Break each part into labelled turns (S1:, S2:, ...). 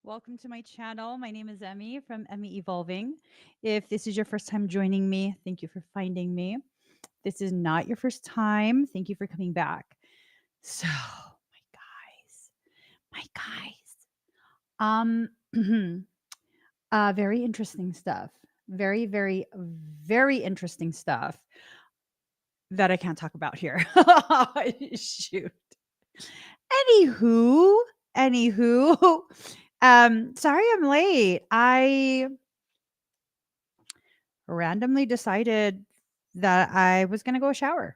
S1: Welcome to my channel. My name is Emmy from Emmy Evolving. If this is your first time joining me, thank you for finding me. This is not your first time. Thank you for coming back. So, my guys, very interesting stuff. Very, very, very interesting stuff that I can't talk about here. Shoot. Anywho, anywho, sorry I'm late. I randomly decided that I was going to go shower.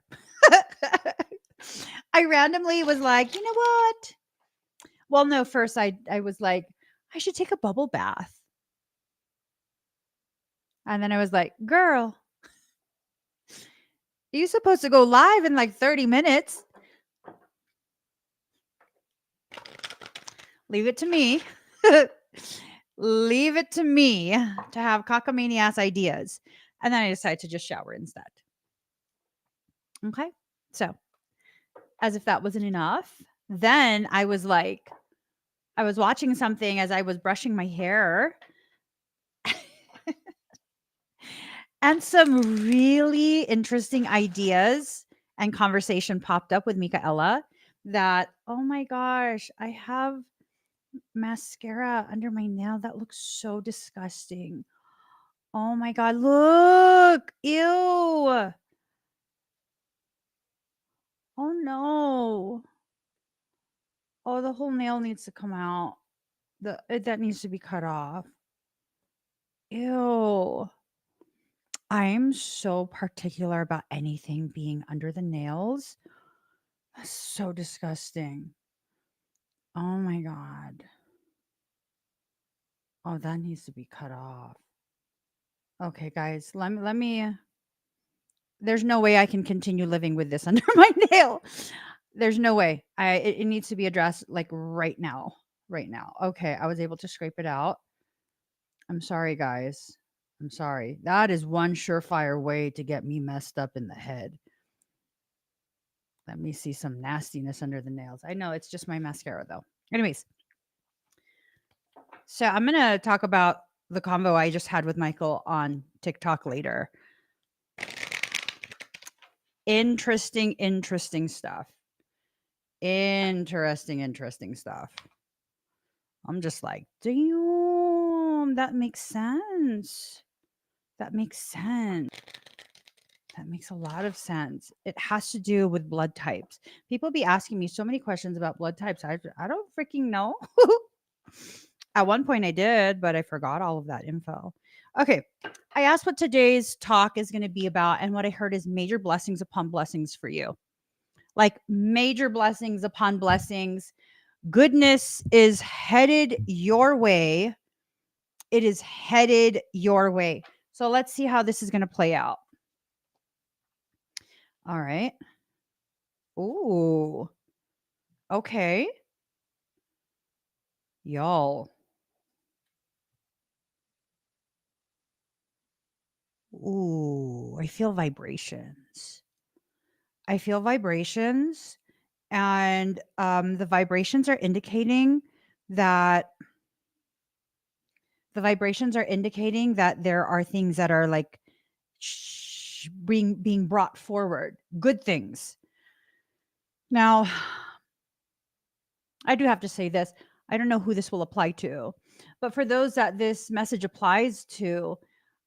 S1: I randomly was like, you know what? Well, no, first I was like, I should take a bubble bath. And then I was like, girl, you're supposed to go live in like 30 minutes. Leave it to me. Leave it to me to have cockamamie ideas. And then I decided to just shower instead. Okay. So, as if that wasn't enough, then I was like, I was watching something as I was brushing my hair. And some really interesting ideas and conversation popped up with Michaela that, oh my gosh, I have mascara under my nail that looks so disgusting. Oh my God, look. Ew. Oh no. Oh, the whole nail needs to come out. That needs to be cut off. Ew. I'm so particular about anything being under the nails. That's so disgusting. Oh my God. Oh, that needs to be cut off. Okay, guys, let me there's no way I can continue living with this under my nail. There's no way. It needs to be addressed like right now. Right now. Okay, I was able to scrape it out. I'm sorry, guys. I'm sorry. That is one surefire way to get me messed up in the head. Let me see some nastiness under the nails. I know it's just my mascara though. Anyways, so I'm going to talk about the convo I just had with Michael on TikTok later. Interesting stuff. Interesting stuff. I'm just like, damn, that makes sense. That makes sense. That makes a lot of sense. It has to do with blood types. People be asking me so many questions about blood types. I don't freaking know. At one point I did, but I forgot all of that info. Okay. I asked what today's talk is going to be about, and what I heard is major blessings upon blessings for you. Like major blessings upon blessings. Goodness is headed your way. It is headed your way. So let's see how this is going to play out. All right. Ooh. Okay. Y'all. Ooh, I feel vibrations. I feel vibrations, and the vibrations are indicating that there are things that are like being brought forward, good things. Now, I do have to say this. I don't know who this will apply to, but for those that this message applies to,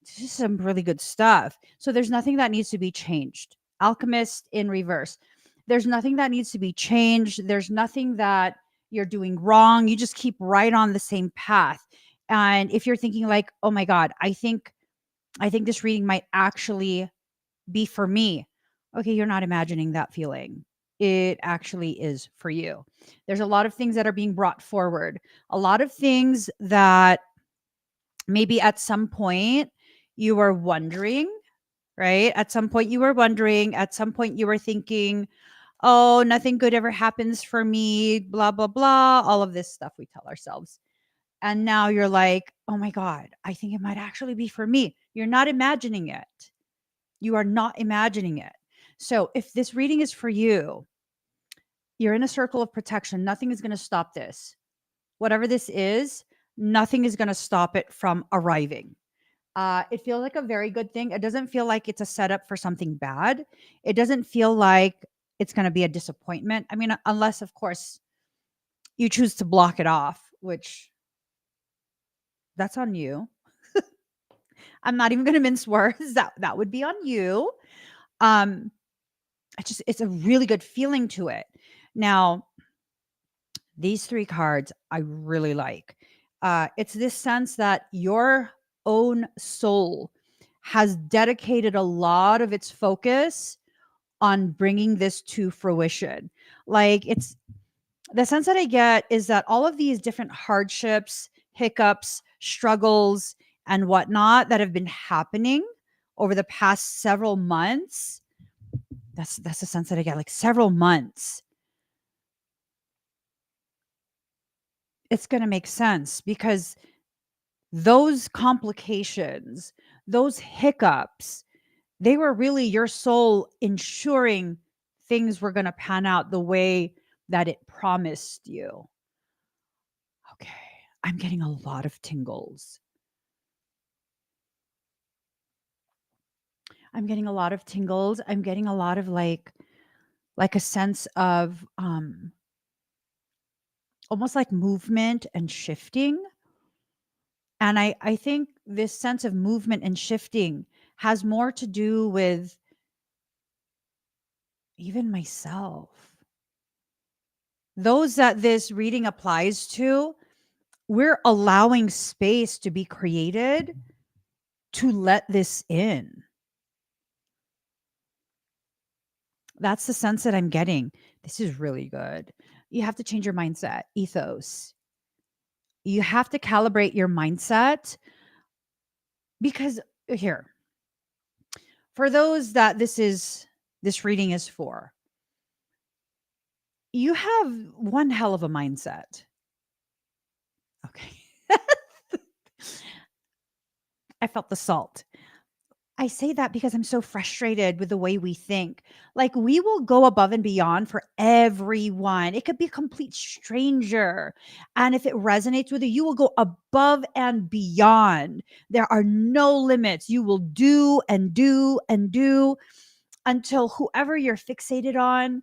S1: this is some really good stuff. So there's nothing that needs to be changed. Alchemist in reverse. There's nothing that needs to be changed. There's nothing that you're doing wrong. You just keep right on the same path. And if you're thinking like, "Oh my God, I think this reading might actually be for me." Okay, you're not imagining that feeling. It actually is for you. There's a lot of things that are being brought forward. A lot of things that maybe at some point you were wondering, right? At some point you were wondering, at some point you were thinking, oh, nothing good ever happens for me, blah, blah, blah, all of this stuff we tell ourselves. And now you're like, oh my God, I think it might actually be for me. You're not imagining it. You are not imagining it. So if this reading is for you, you're in a circle of protection. Nothing is going to stop this. Whatever this is, nothing is going to stop it from arriving. It feels like a very good thing. It doesn't feel like it's a setup for something bad. It doesn't feel like it's going to be a disappointment. I mean, unless, of course, you choose to block it off, which that's on you. I'm not even going to mince words. That would be on you. Um, it's a really good feeling to it. Now, these three cards I really like. It's this sense that your own soul has dedicated a lot of its focus on bringing this to fruition. Like, it's the sense that I get is that all of these different hardships, hiccups, struggles, and whatnot that have been happening over the past several months. That's the sense that I get, like several months. It's going to make sense because those complications, those hiccups, they were really your soul ensuring things were going to pan out the way that it promised you. Okay. I'm getting a lot of tingles. I'm getting a lot of tingles. I'm getting a lot of like a sense of almost like movement and shifting. And I think this sense of movement and shifting has more to do with even myself. Those that this reading applies to, we're allowing space to be created to let this in. That's the sense that I'm getting. This is really good. You have to change your mindset, ethos. You have to calibrate your mindset because here, for those that this reading is for, you have one hell of a mindset. Okay. I felt the salt. I say that because I'm so frustrated with the way we think. Like, we will go above and beyond for everyone. It could be a complete stranger. And if it resonates with you, you will go above and beyond. There are no limits. You will do and do and do until whoever you're fixated on,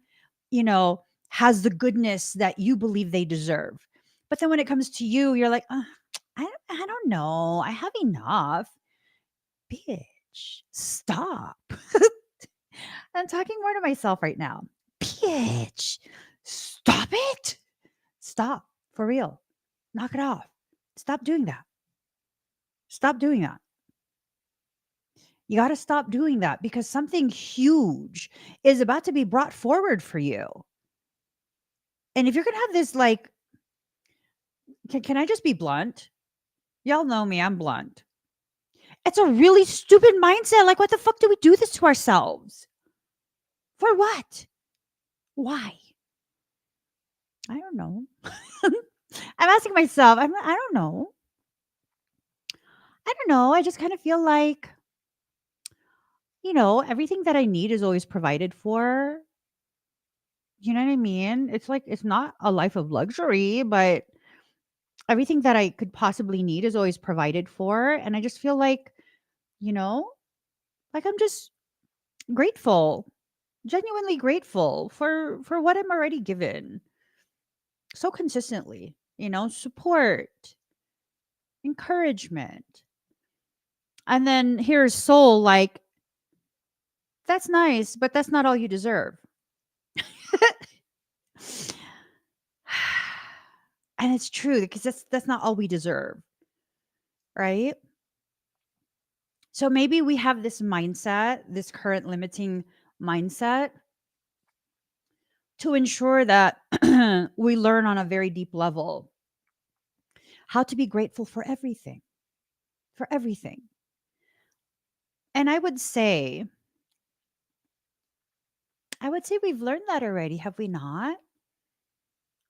S1: has the goodness that you believe they deserve. But then when it comes to you, you're like, I don't know. I have enough. Bitch, stop. I'm talking more to myself right now. Bitch, stop it. Stop. For real. Knock it off. Stop doing that. Stop doing that. You got to stop doing that because something huge is about to be brought forward for you. And if you're going to have this, like, can I just be blunt? Y'all know me, I'm blunt. It's a really stupid mindset. Like, what the fuck do we do this to ourselves? For what? Why? I don't know. I'm asking myself, I don't know. I don't know. I just kind of feel like, everything that I need is always provided for. You know what I mean? It's like, it's not a life of luxury, but everything that I could possibly need is always provided for. And I just feel you know, like I'm just grateful, genuinely grateful for what I'm already given so consistently, support, encouragement. And then here's soul like, that's nice, but that's not all you deserve. And it's true because that's not all we deserve, right? So maybe we have this mindset, this current limiting mindset to ensure that we learn on a very deep level how to be grateful for everything, for everything. And I would say we've learned that already, have we not?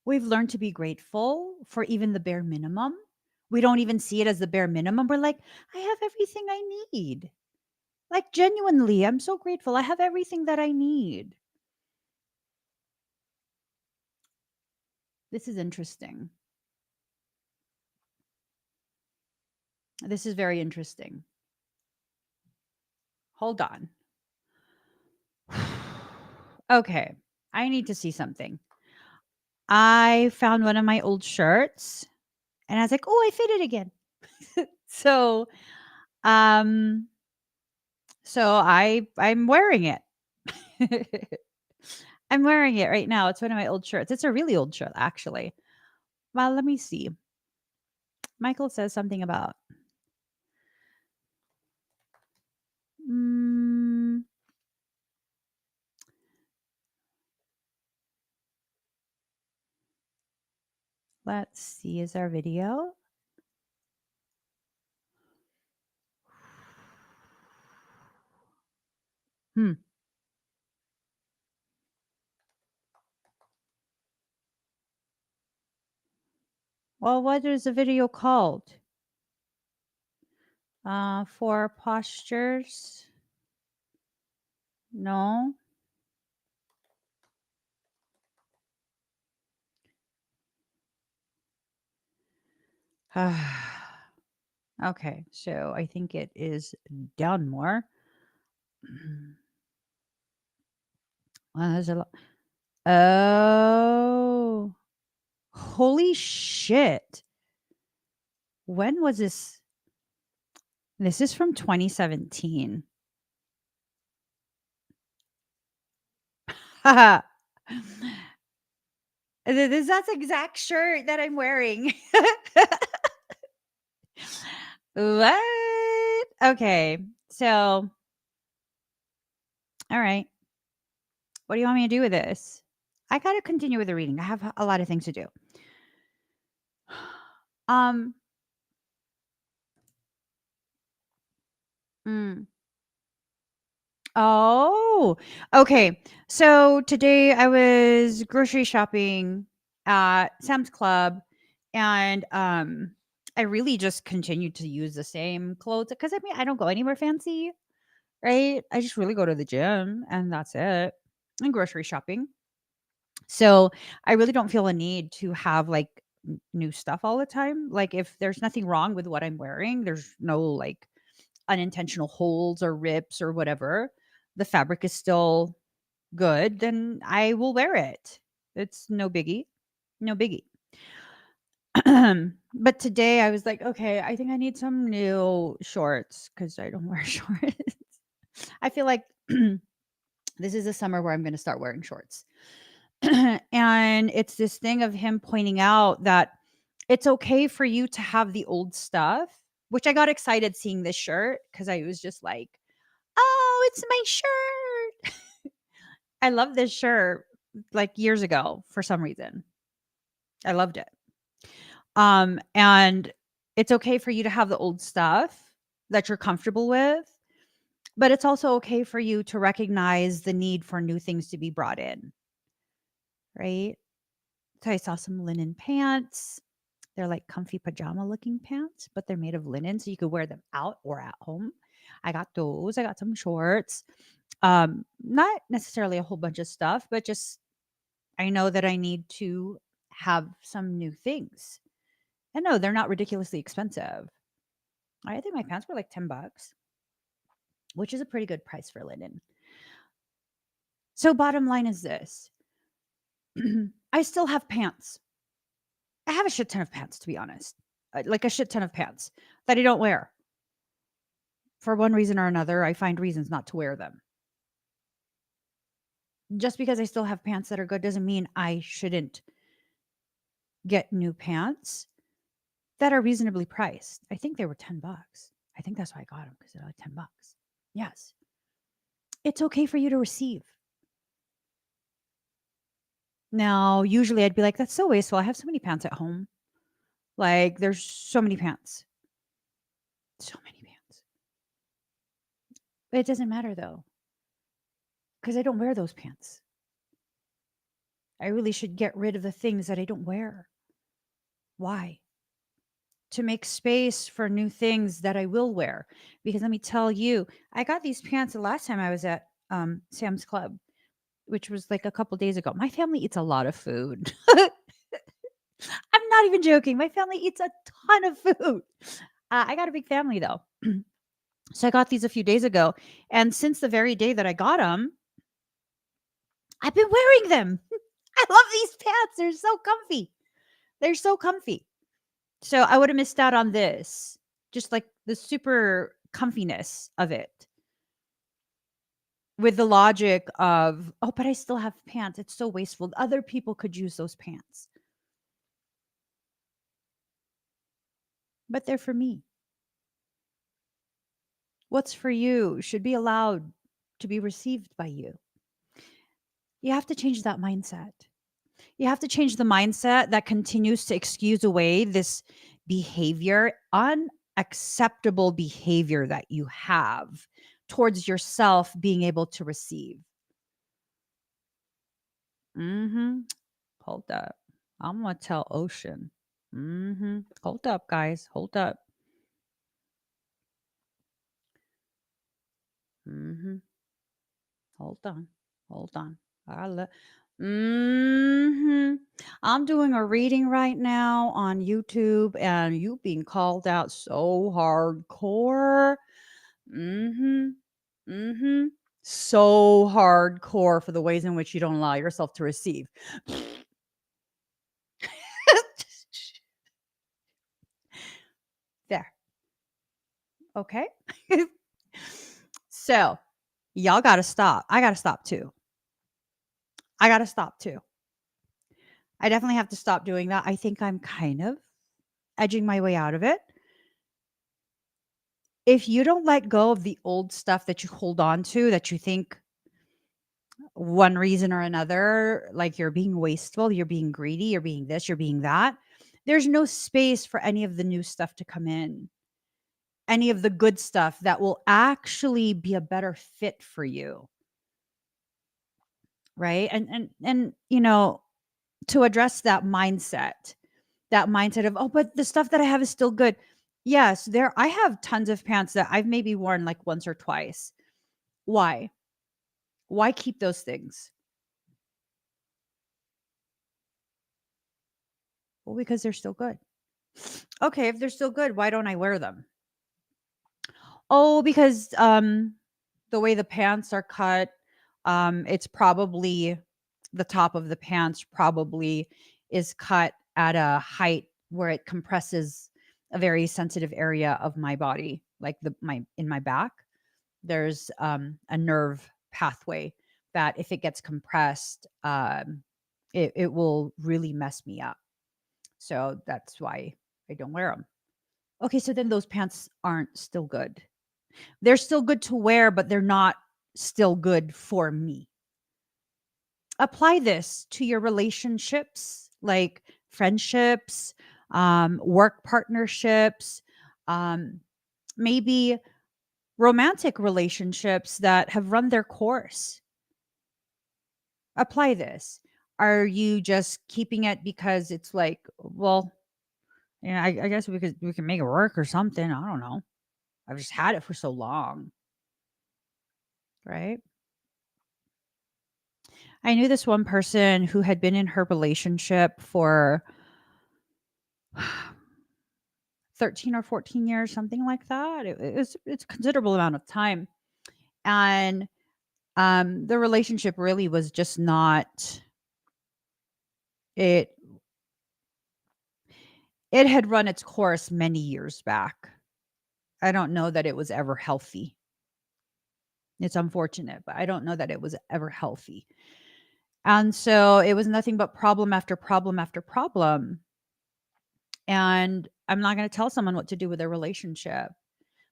S1: We've learned to be grateful for even the bare minimum. We don't even see it as the bare minimum. We're like, I have everything I need. Like, genuinely, I'm so grateful. I have everything that I need. This is interesting. This is very interesting. Hold on. Okay. I need to see something. I found one of my old shirts and I was like, "Oh, I fit it again." so, um I'm wearing it. I'm wearing it right now. It's one of my old shirts. It's a really old shirt actually. Well, let me see. Michael says something about mm, let's see, is our video? Hmm. Well, what is the video called? For postures? No. Okay, so I think it is down more. Well, there's a lot. Oh, holy shit. When was this? This is from 2017. Haha. That's the exact shirt that I'm wearing. What? Okay. So, all right. What do you want me to do with this? I got to continue with the reading. I have a lot of things to do. Um, mm. Oh, okay. So today I was grocery shopping at Sam's Club and I really just continued to use the same clothes because I mean I don't go anywhere fancy, right? I just really go to the gym and that's it. And grocery shopping. So I really don't feel a need to have like new stuff all the time. Like if there's nothing wrong with what I'm wearing, there's no like unintentional holes or rips or whatever. The fabric is still good, then I will wear it. It's no biggie. No biggie. But today I was like, okay, I think I need some new shorts because I don't wear shorts. I feel like this is a summer where I'm going to start wearing shorts. And it's this thing of him pointing out that it's okay for you to have the old stuff, which I got excited seeing this shirt because I was just like, oh, it's my shirt. I love this shirt like years ago for some reason. I loved it. And it's okay for you to have the old stuff that you're comfortable with, but it's also okay for you to recognize the need for new things to be brought in, right? So I saw some linen pants. They're like comfy pajama looking pants, but they're made of linen so you could wear them out or at home. I got those. I got some shorts. Not necessarily a whole bunch of stuff, but just I know that I need to have some new things. And no, they're not ridiculously expensive. I think my pants were like $10, which is a pretty good price for linen. So bottom line is this. I still have pants. I have a shit ton of pants, to be honest. Like a shit ton of pants that I don't wear. For one reason or another, I find reasons not to wear them. Just because I still have pants that are good doesn't mean I shouldn't get new pants that are reasonably priced. I think they were $10. I think that's why I got them because they're like $10. Yes. It's okay for you to receive. Now, usually I'd be like, that's so wasteful. I have so many pants at home. Like, there's so many pants. So many pants. But it doesn't matter though, because I don't wear those pants. I really should get rid of the things that I don't wear. Why? To make space for new things that I will wear. Because let me tell you, I got these pants the last time I was at Sam's Club, which was like a couple days ago. My family eats a lot of food. I'm not even joking. My family eats a ton of food. I got a big family though. So I got these a few days ago. And since the very day that I got them, I've been wearing them. I love these pants. They're so comfy. They're so comfy. So I would have missed out on this. Just like the super comfiness of it. With the logic of, oh, but I still have pants. It's so wasteful. Other people could use those pants. But they're for me. What's for you should be allowed to be received by you. You have to change that mindset. You have to change the mindset that continues to excuse away this behavior, unacceptable behavior that you have towards yourself being able to receive. Hold up. I'm going to tell Ocean. Hold up, guys. Hold up. Hold on. Hold on. I'm doing a reading right now on YouTube, and you being called out so hardcore. Mm-hmm. Mm-hmm. So hardcore for the ways in which you don't allow yourself to receive. There. Okay. So y'all gotta stop. I gotta stop too. I gotta stop too. I definitely have to stop doing that. I think I'm kind of edging my way out of it. If you don't let go of the old stuff that you hold on to, that you think one reason or another, like you're being wasteful, you're being greedy, you're being this, you're being that, there's no space for any of the new stuff to come in, any of the good stuff that will actually be a better fit for you. Right. And, to address that mindset of, oh, but the stuff that I have is still good. Yes, I have tons of pants that I've maybe worn like once or twice. Why? Why keep those things? Well, because they're still good. Okay, if they're still good, why don't I wear them? Oh, because the way the pants are cut, it's probably the top of the pants probably is cut at a height where it compresses a very sensitive area of my body, like in my back. There's a nerve pathway that if it gets compressed, it will really mess me up. So that's why I don't wear them. Okay, so then those pants aren't still good. They're still good to wear, but they're not still good for me. Apply this to your relationships, like friendships, work partnerships, um, maybe romantic relationships that have run their course. Apply this. Are you just keeping it because it's like, well, yeah, I guess we can make it work or something. I don't know. I've just had it for so long, right? I knew this one person who had been in her relationship for 13 or 14 years, something like that. It's a considerable amount of time. And the relationship really was just not it it had run its course many years back. I don't know that it was ever healthy. It's unfortunate, but I don't know that it was ever healthy. And so it was nothing but problem after problem after problem. And I'm not going to tell someone what to do with their relationship.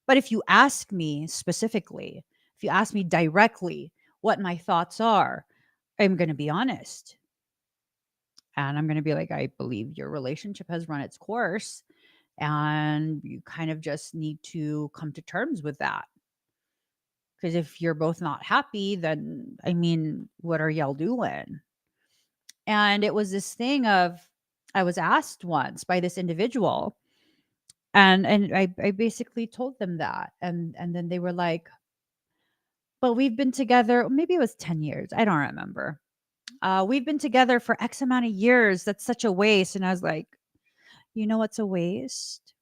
S1: But if you ask me specifically, if you ask me directly what my thoughts are, I'm going to be honest. And I'm going to be like, I believe your relationship has run its course. And you kind of just need to come to terms with that. Because if you're both not happy, then I mean, what are y'all doing? And it was this thing of, I was asked once by this individual, and I basically told them that. And then they were like, but we've been together, maybe it was 10 years. I don't remember. We've been together for X amount of years. That's such a waste. And I was like, you know what's a waste?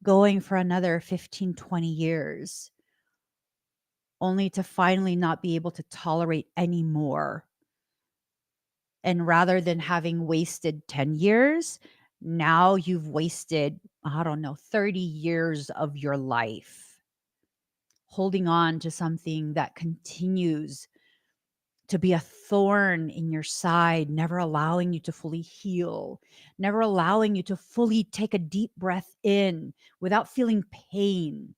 S1: going for another 15, 20 years, only to finally not be able to tolerate anymore. And rather than having wasted 10 years, now you've wasted, I don't know, 30 years of your life holding on to something that continues to be a thorn in your side, never allowing you to fully heal, never allowing you to fully take a deep breath in without feeling pain,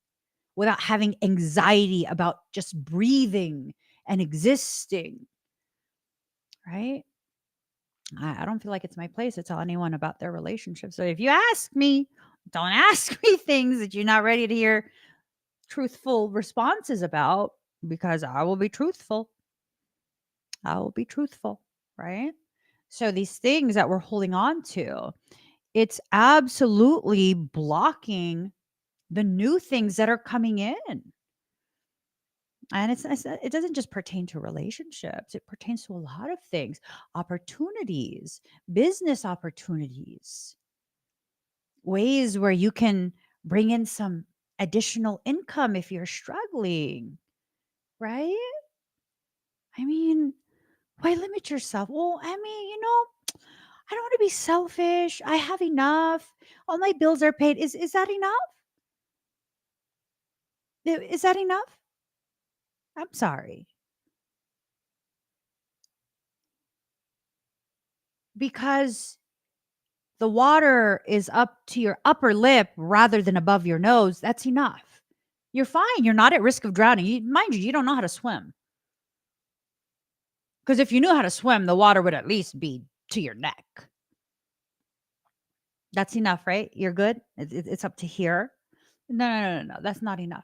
S1: without having anxiety about just breathing and existing, right? I don't feel like it's my place to tell anyone about their relationship. So if you ask me, don't ask me things that you're not ready to hear truthful responses about, because I will be truthful. I will be truthful, right? So these things that we're holding on to, it's absolutely blocking the new things that are coming in. And it doesn't just pertain to relationships, it pertains to a lot of things, opportunities, business opportunities, ways where you can bring in some additional income if you're struggling, right? I mean, why limit yourself? Well, I mean, I don't want to be selfish. I have enough. All my bills are paid. Is that enough? Is that enough? I'm sorry. Because the water is up to your upper lip rather than above your nose, that's enough. You're fine. You're not at risk of drowning. Mind you, you don't know how to swim. Because if you knew how to swim, the water would at least be to your neck. That's enough, right? You're good. It's up to here. No, no, no, no, no. That's not enough.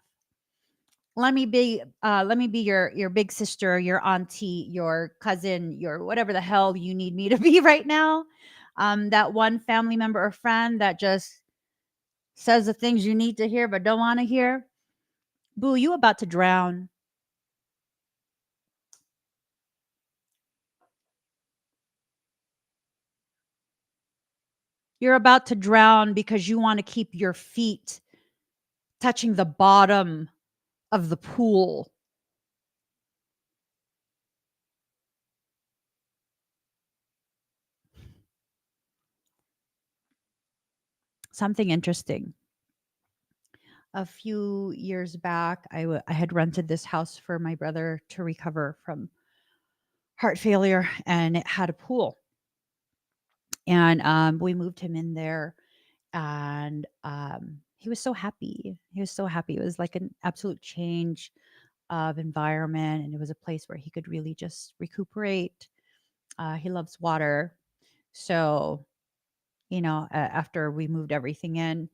S1: Let me be your big sister, your auntie, your cousin, your whatever the hell you need me to be right now. That one family member or friend that just says the things you need to hear but don't want to hear. Boo, you about to drown. You're about to drown because you want to keep your feet touching the bottom of the pool. Something interesting. A few years back, I had rented this house for my brother to recover from heart failure, and it had a pool. And we moved him in there, and he was so happy. He was so happy. It was like an absolute change of environment, and it was a place where he could really just recuperate. He loves water. So, after we moved everything in,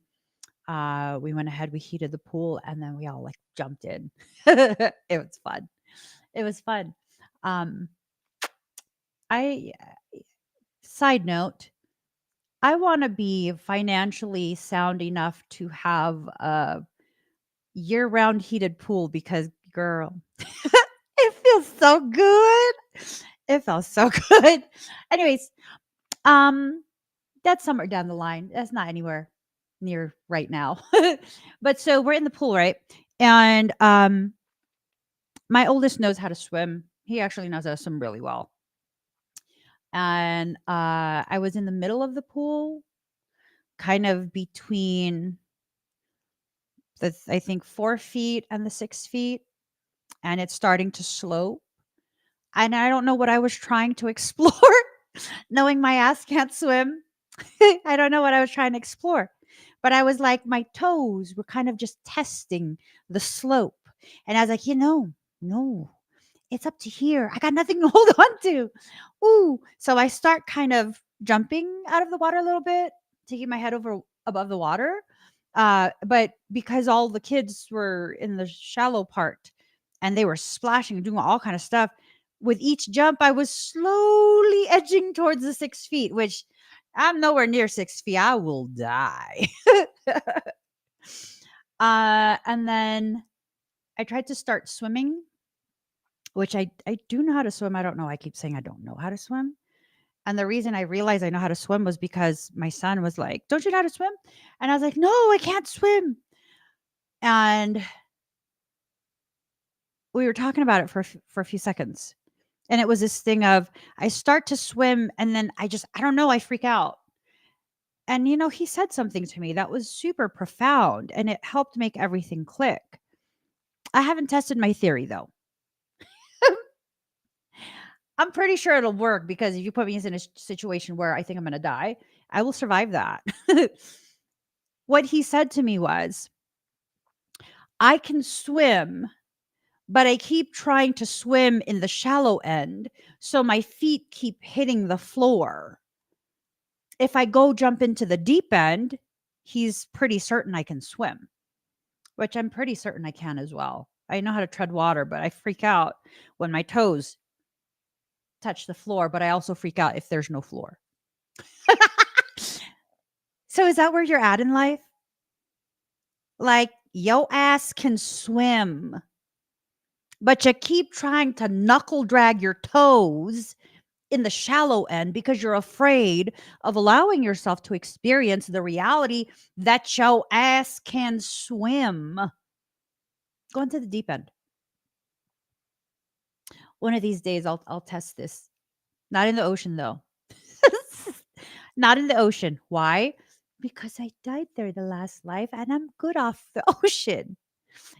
S1: we went ahead, we heated the pool, and then we all like jumped in. It was fun. It was fun. Um, I Side note, I want to be financially sound enough to have a year-round heated pool because, girl, it feels so good. It felt so good. Anyways, um, that's somewhere down the line. That's not anywhere near right now. But so we're in the pool, right? And my oldest knows how to swim. He actually knows how to swim really well. And I was in the middle of the pool, kind of between the I think 4 feet and the 6 feet, and it's starting to slope. And I don't know what I was trying to explore, knowing my ass can't swim. I don't know what I was trying to explore, but I was like, my toes were kind of just testing the slope. And I was like, no, it's up to here. I got nothing to hold on to. Ooh. So I start kind of jumping out of the water a little bit to keep my head over above the water. But because all the kids were in the shallow part and they were splashing and doing all kind of stuff, with each jump, I was slowly edging towards the 6 feet, which I'm nowhere near 6 feet. I will die. And then I tried to start swimming, which I do know how to swim. I don't know. I keep saying I don't know how to swim. And the reason I realized I know how to swim was because my son was like, "Don't you know how to swim?" And I was like, "No, I can't swim." And we were talking about it for a few seconds. And it was this thing of I start to swim and then I don't know, I freak out. And he said something to me that was super profound and it helped make everything click. I haven't tested my theory though. I'm pretty sure it'll work because if you put me in a situation where I think I'm going to die, I will survive that. What he said to me was, I can swim, but I keep trying to swim in the shallow end. So my feet keep hitting the floor. If I go jump into the deep end, he's pretty certain I can swim, which I'm pretty certain I can as well. I know how to tread water, but I freak out when my toes touch the floor, but I also freak out if there's no floor. So is that where you're at in life? Like, yo ass can swim, but you keep trying to knuckle drag your toes in the shallow end because you're afraid of allowing yourself to experience the reality that your ass can swim. Go into the deep end. One of these days I'll test this. Not in the ocean though. Not in the ocean. Why? Because I died there the last life and I'm good off the ocean.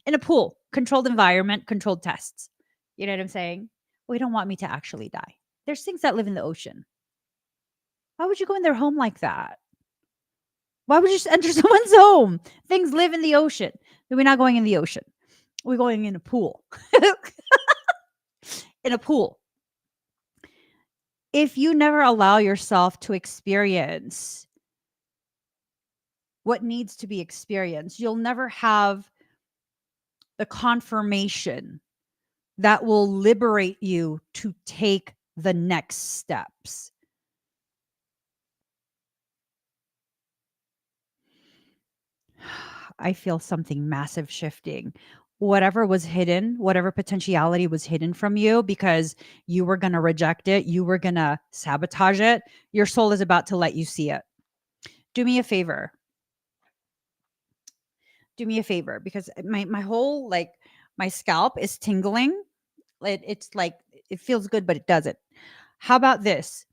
S1: In a pool, controlled environment, controlled tests. You know what I'm saying? We don't want me to actually die. There's things that live in the ocean. Why would you go in their home like that? Why would you just enter someone's home? Things live in the ocean. We're not going in the ocean. We're going in a pool. In a pool. If you never allow yourself to experience what needs to be experienced, you'll never have the confirmation that will liberate you to take the next steps. I feel something massive shifting. Whatever was hidden, whatever potentiality was hidden from you because you were going to reject it, you were going to sabotage it, your soul is about to let you see it. Do me a favor. Do me a favor because my whole my scalp is tingling. It's like it feels good, but it doesn't. How about this?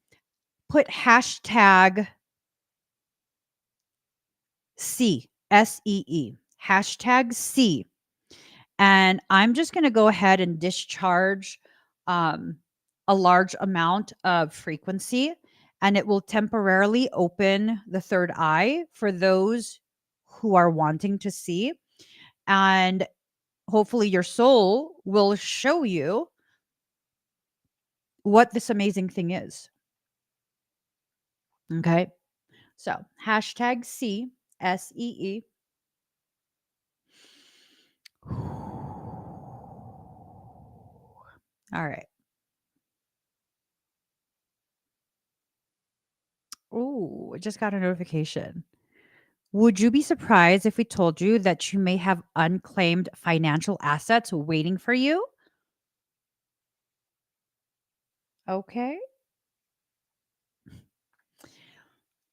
S1: Put hashtag SEE, hashtag C. And I'm just going to go ahead and discharge um, a large amount of frequency, and it will temporarily open the third eye for those who are wanting to see. And hopefully, your soul will show you what this amazing thing is. Okay. So, hashtag SEE. All right. Ooh, I just got a notification. Would you be surprised if we told you that you may have unclaimed financial assets waiting for you? Okay.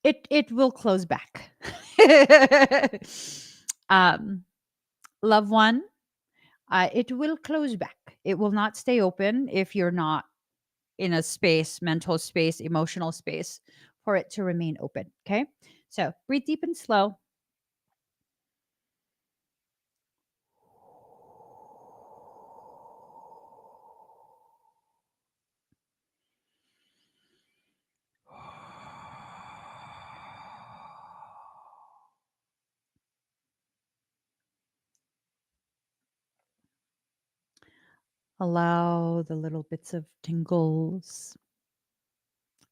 S1: It will close back. um, Loved one, it will close back. It will not stay open if you're not in a space, mental space, emotional space for it to remain open. Okay. So breathe deep and slow. Allow the little bits of tingles,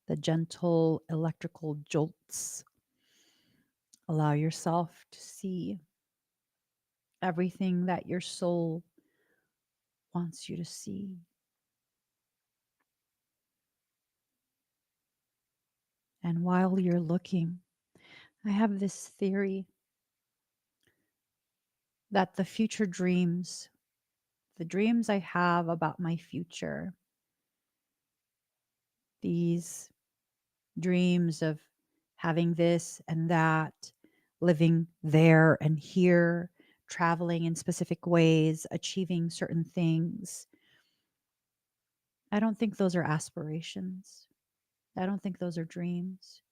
S1: the gentle electrical jolts. Allow yourself to see everything that your soul wants you to see. And while you're looking, I have this theory that the future dreams, the dreams I have about my future, these dreams of having this and that, living there and here, traveling in specific ways, achieving certain things. I don't think those are aspirations. I don't think those are dreams.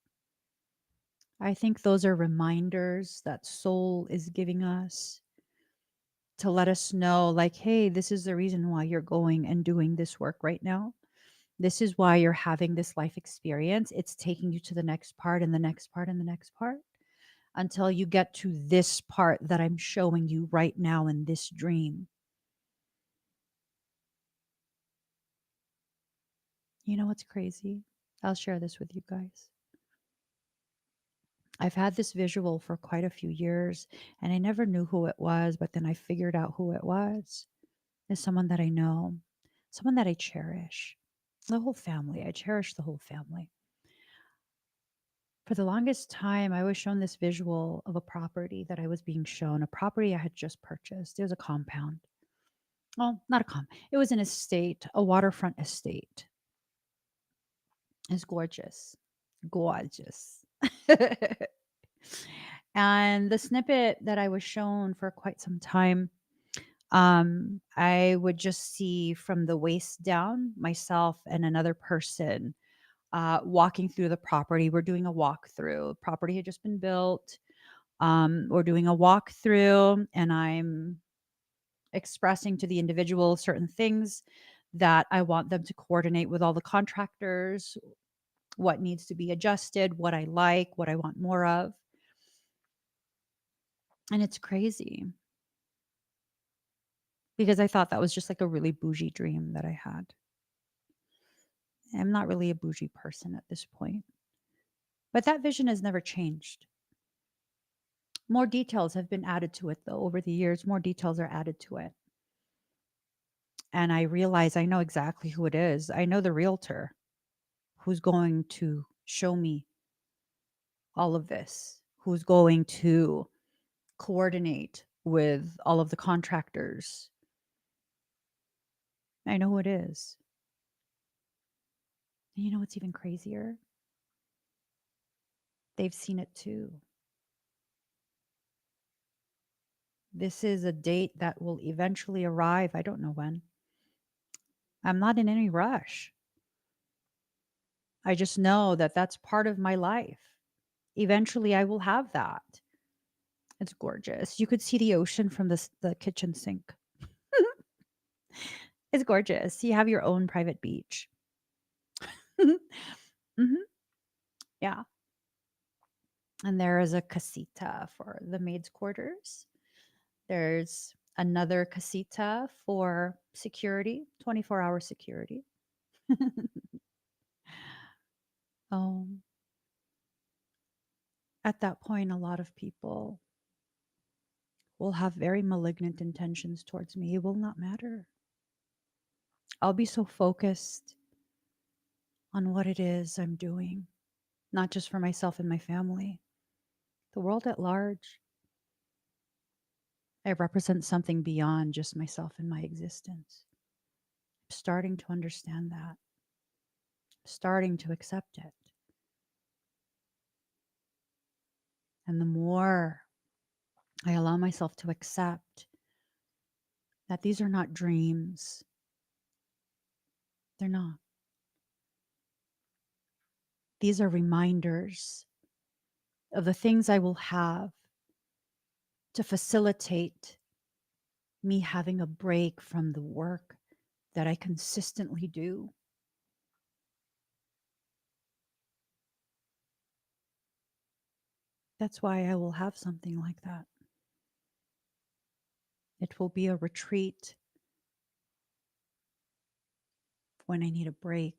S1: I think those are reminders that soul is giving us to let us know, like, hey, this is the reason why you're going and doing this work right now. This is why you're having this life experience. It's taking you to the next part and the next part and the next part until you get to this part that I'm showing you right now in this dream. You know what's crazy? I'll share this with you guys. I've had this visual for quite a few years and I never knew who it was, but then I figured out who it was. It's someone that I know, someone that I cherish. The whole family. I cherish the whole family. For the longest time, I was shown this visual of a property that I was being shown, a property I had just purchased. It was a compound. Well, not a it was an estate, a waterfront estate. It's gorgeous. Gorgeous. And the snippet that I was shown for quite some time, I would just see from the waist down myself and another person walking through the property. We're doing a walkthrough. Property had just been built. We're doing a walkthrough, and I'm expressing to the individual certain things that I want them to coordinate with all the contractors, what needs to be adjusted, what I like, what I want more of. And it's crazy because I thought that was just like a really bougie dream that I had. I'm not really a bougie person at this point, but that vision has never changed. More details have been added to it, though, over the years. More details are added to it. And I realize I know exactly who it is. I know the realtor who's going to show me all of this, who's going to coordinate with all of the contractors. I know who it is. And you know what's even crazier? They've seen it too. This is a date that will eventually arrive. I don't know when. I'm not in any rush. I just know that that's part of my life. Eventually, I will have that. It's gorgeous. You could see the ocean from the kitchen sink. It's gorgeous. You have your own private beach. Hmm. Yeah. And there is a casita for the maid's quarters. There's another casita for security, 24-hour security. um, at that point, a lot of people will have very malignant intentions towards me. It will not matter. I'll be so focused on what it is I'm doing, not just for myself and my family, the world at large. I represent something beyond just myself and my existence. I'm starting to understand that, starting to accept it. And the more I allow myself to accept that these are not dreams, they're not. These are reminders of the things I will have to facilitate me having a break from the work that I consistently do. That's why I will have something like that. It will be a retreat when I need a break.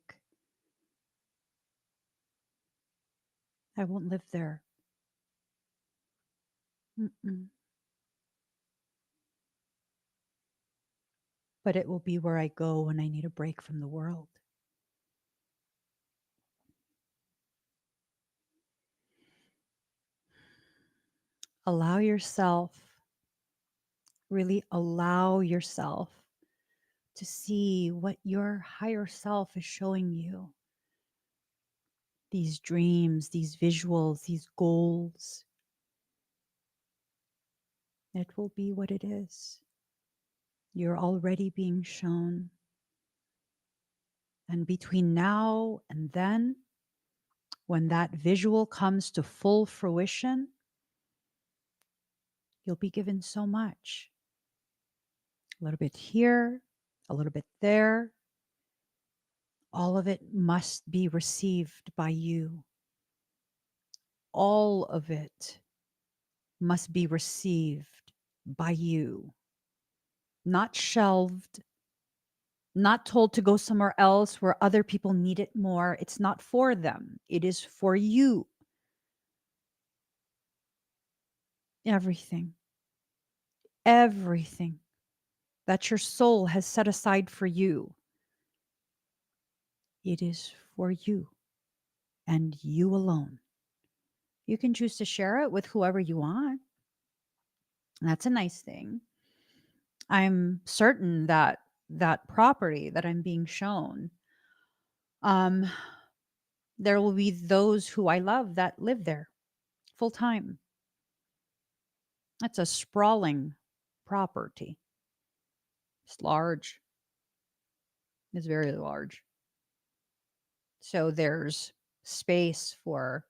S1: I won't live there. Mm-mm. But it will be where I go when I need a break from the world. Allow yourself, really allow yourself to see what your higher self is showing you. these dreams, these visuals, these goals. It will be what it is. You're already being shown. And between now and then, when that visual comes to full fruition, you'll be given so much. A little bit here, a little bit there. All of it must be received by you. All of it must be received by you. Not shelved, not told to go somewhere else where other people need it more. It's not for them, it is for you. Everything, everything that your soul has set aside for you, it is for you and you alone. You can choose to share it with whoever you want. That's a nice thing. I'm certain that that property that I'm being shown, um, there will be those who I love that live there full time. That's a sprawling property. It's large. It's very large. So there's space for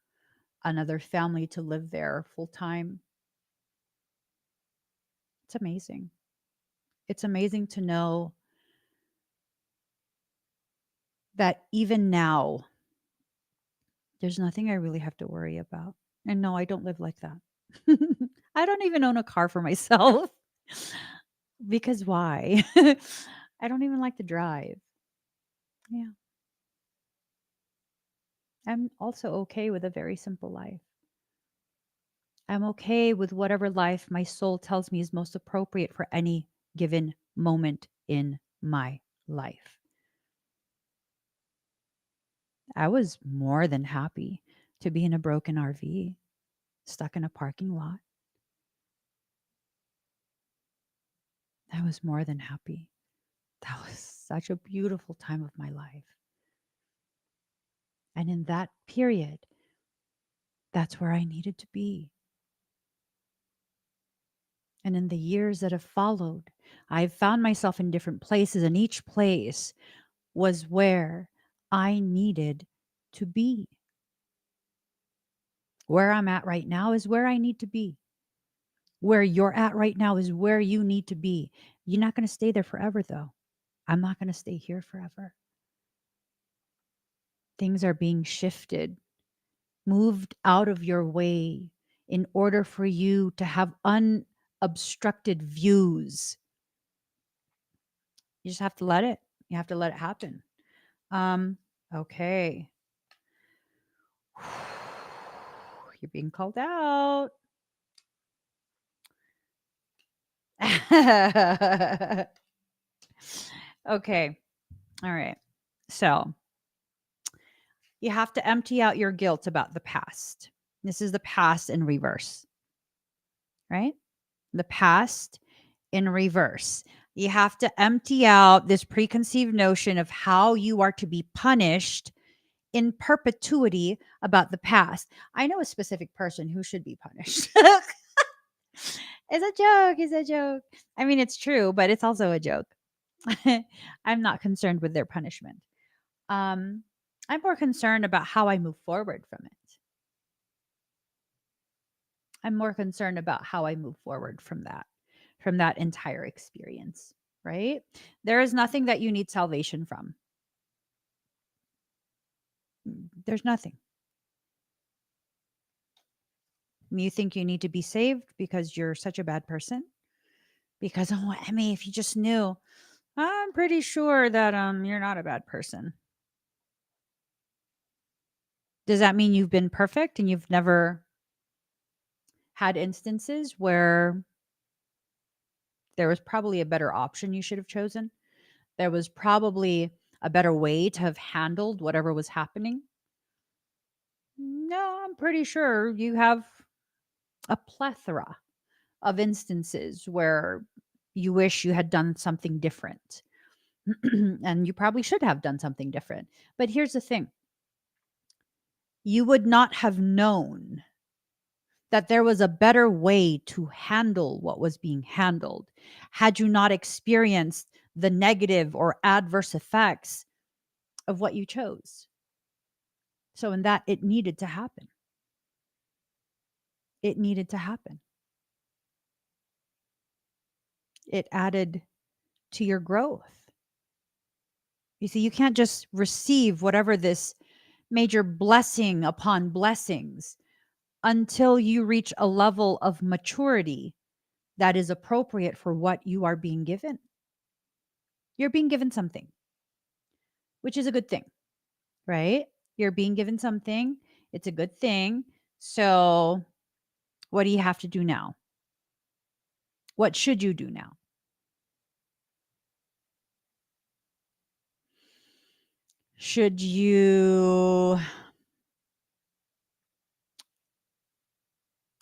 S1: another family to live there full time. It's amazing. It's amazing to know that even now, there's nothing I really have to worry about. And no, I don't live like that. I don't even own a car for myself. Because why? I don't even like to drive. Yeah. I'm also okay with a very simple life. I'm okay with whatever life my soul tells me is most appropriate for any given moment in my life. I was more than happy to be in a broken RV, stuck in a parking lot. I was more than happy. That was such a beautiful time of my life. And in that period, that's where I needed to be. And in the years that have followed, I've found myself in different places, and each place was where I needed to be. Where I'm at right now is where I need to be. Where you're at right now is where you need to be. You're not going to stay there forever, though. I'm not going to stay here forever. Things are being shifted, moved out of your way in order for you to have unobstructed views. You just have to let it. You have to let it happen. Okay. You're being called out. Okay. All right. So you have to empty out your guilt about the past. This is the past in reverse, right? The past in reverse. You have to empty out this preconceived notion of how you are to be punished in perpetuity about the past. I know a specific person who should be punished. It's a joke. It's a joke. I mean, it's true, but it's also a joke. I'm not concerned with their punishment. Um, I'm more concerned about how I move forward from it. I'm more concerned about how I move forward from that entire experience, right? There is nothing that you need salvation from. There's nothing. You think you need to be saved because you're such a bad person? Because, oh, Emmy, if you just knew, I'm pretty sure that you're not a bad person. Does that mean you've been perfect and you've never had instances where there was probably a better option you should have chosen? There was probably a better way to have handled whatever was happening? No, I'm pretty sure you have a plethora of instances where you wish you had done something different. And you probably should have done something different. But here's the thing. you would not have known that there was a better way to handle what was being handled had you not experienced the negative or adverse effects of what you chose. So, in that, it needed to happen. It needed to happen. It added to your growth. You see, you can't just receive whatever this major blessing upon blessings until you reach a level of maturity that is appropriate for what you are being given. You're being given something, which is a good thing, right? You're being given something, it's a good thing. So, what do you have to do now? What should you do now? Should you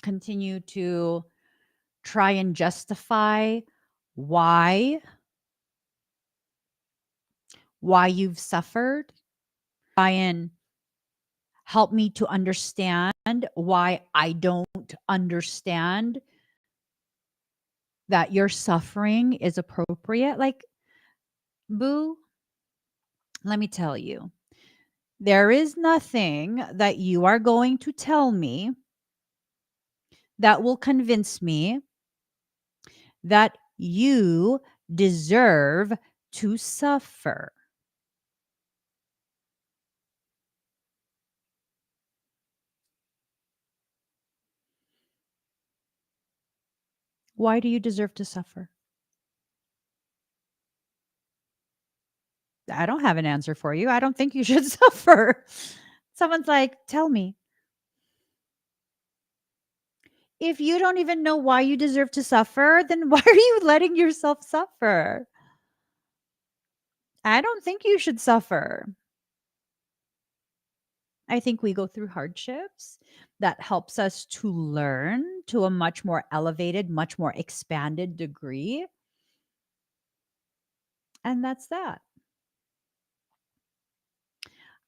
S1: continue to try and justify why you've suffered? Try and help me to understand why I don't understand that your suffering is appropriate. Like, boo, let me tell you, there is nothing that you are going to tell me that will convince me that you deserve to suffer. Why do you deserve to suffer? I don't have an answer for you. I don't think you should suffer. Someone's like, tell me. If you don't even know why you deserve to suffer, then why are you letting yourself suffer? I don't think you should suffer. I think we go through hardships that helps us to learn to a much more elevated, much more expanded degree. And that's that.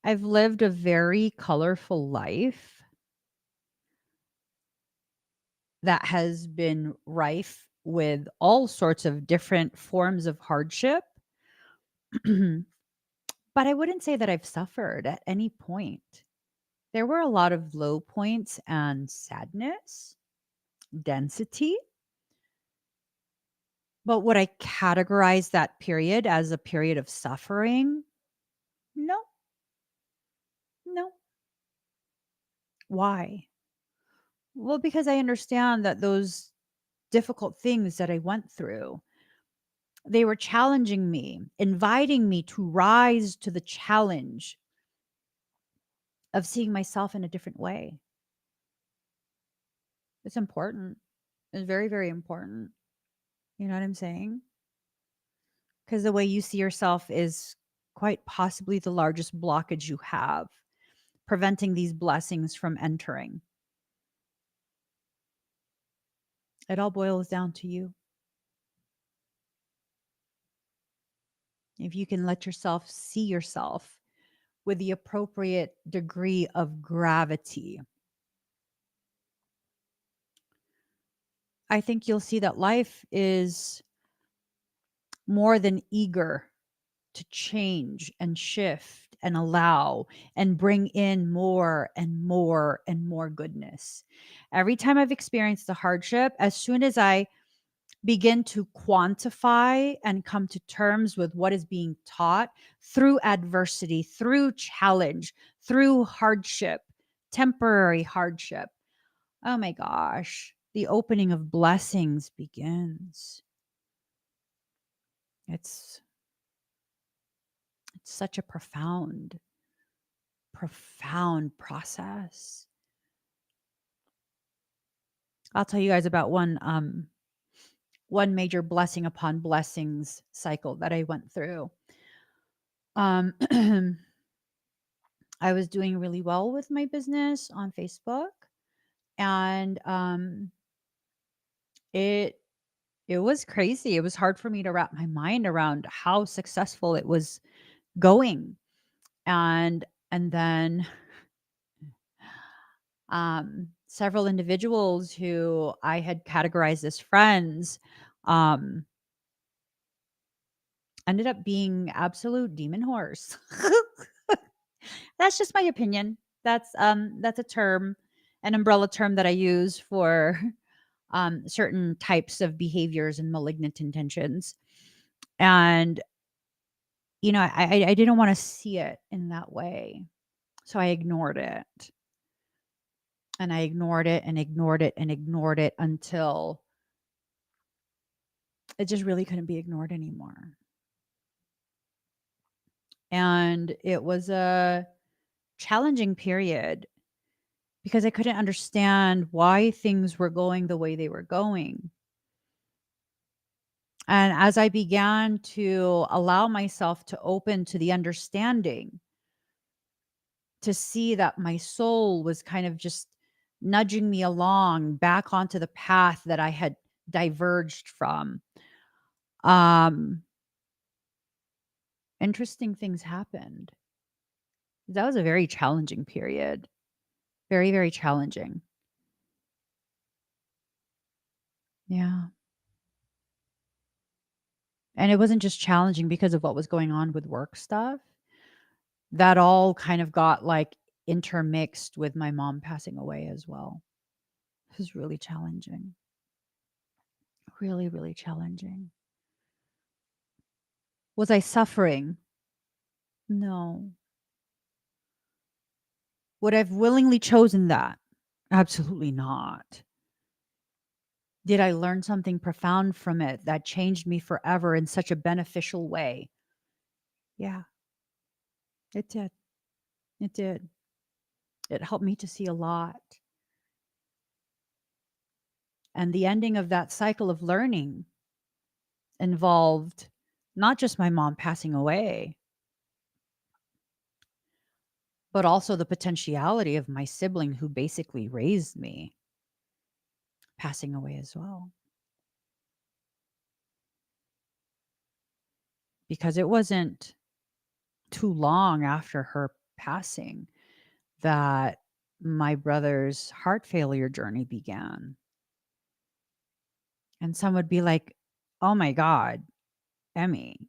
S1: I've lived a very colorful life that has been rife with all sorts of different forms of hardship. But I wouldn't say that I've suffered at any point. There were a lot of low points and sadness, density. But would I categorize that period as a period of suffering? No, no. Why? Well, because I understand that those difficult things that I went through, they were challenging me, inviting me to rise to the challenge of seeing myself in a different way. It's important. It's very, very important. You know what I'm saying? Because the way you see yourself is quite possibly the largest blockage you have, preventing these blessings from entering. It all boils down to you. If you can let yourself see yourself with the appropriate degree of gravity, I think you'll see that life is more than eager to change and shift and allow and bring in more and more and more goodness. Every time I've experienced a hardship, as soon as I begin to quantify and come to terms with what is being taught through adversity, through challenge, through hardship, temporary hardship, oh my gosh, the opening of blessings begins. It's such a profound process. I'll tell you guys about one major blessing upon blessings cycle that I went through. Um I was doing really well with my business on Facebook, and it it was crazy. It was hard for me to wrap my mind around how successful it was going. And then Several individuals who I had categorized as friends um, ended up being absolute demon whores. That's just my opinion. That's a term, an umbrella term that I use for certain types of behaviors and malignant intentions. And I didn't want to see it in that way, so I ignored it, and I ignored it and ignored it and ignored it until it just really couldn't be ignored anymore. And it was a challenging period because I couldn't understand why things were going the way they were going. And as I began to allow myself to open to the understanding, to see that my soul was kind of just nudging me along back onto the path that I had diverged from, um, interesting things happened. That was a very challenging period. Very, very challenging. Yeah. And it wasn't just challenging because of what was going on with work stuff. That all kind of got like intermixed with my mom passing away as well. It was really challenging. Really, really challenging. Was I suffering? No. Would I have willingly chosen that? Absolutely not. Did I learn something profound from it that changed me forever in such a beneficial way? Yeah, it did. It did. It helped me to see a lot. And the ending of that cycle of learning involved not just my mom passing away, but also the potentiality of my sibling who basically raised me passing away as well. Because it wasn't too long after her passing that my brother's heart failure journey began. And some would be like, oh my God, Emmy,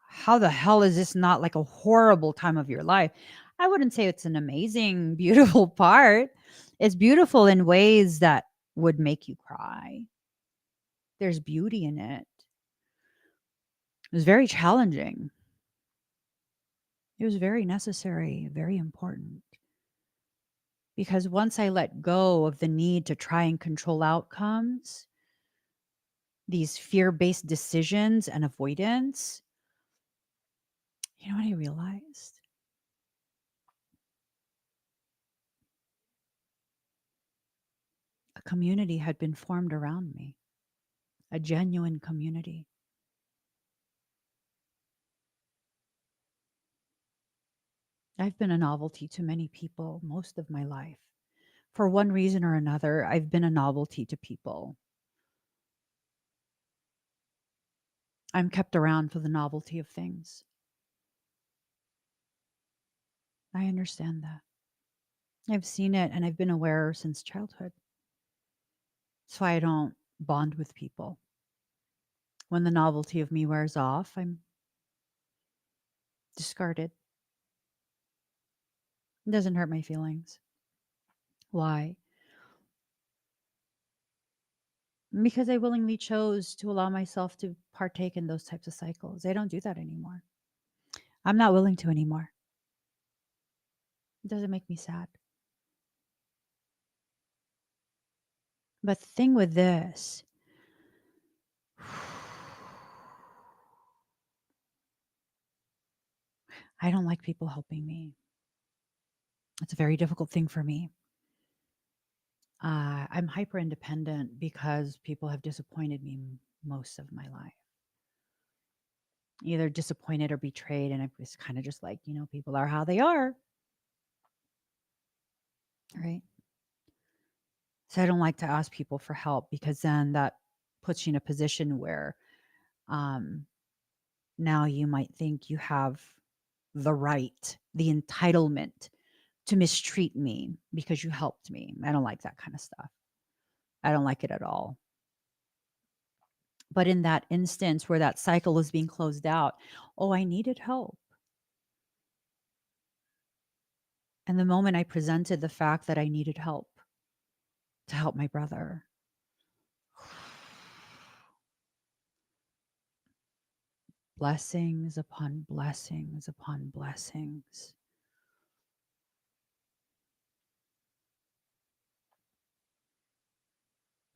S1: how the hell is this not like a horrible time of your life? I wouldn't say it's an amazing, beautiful part. It's beautiful in ways that would make you cry. There's beauty in it. It was very challenging. It was very necessary, very important. Because once I let go of the need to try and control outcomes, these fear based decisions and avoidance, you know what I realized? A community had been formed around me, a genuine community. I've been a novelty to many people most of my life. For one reason or another, I've been a novelty to people. I'm kept around for the novelty of things. I understand that. I've seen it and I've been aware since childhood. That's why I don't bond with people. When the novelty of me wears off, I'm discarded. It doesn't hurt my feelings. Why? Because I willingly chose to allow myself to partake in those types of cycles. I don't do that anymore. I'm not willing to anymore. It doesn't make me sad. But the thing with this, I don't like people helping me. It's a very difficult thing for me. I'm hyper independent because people have disappointed me most of my life. Either disappointed or betrayed. And it's kind of just like, people are how they are. Right. So I don't like to ask people for help because then that puts you in a position where um, now you might think you have the right, the entitlement to mistreat me because you helped me. I don't like that kind of stuff. I don't like it at all. But in that instance where that cycle was being closed out, oh, I needed help. And the moment I presented the fact that I needed help to help my brother, blessings upon blessings upon blessings.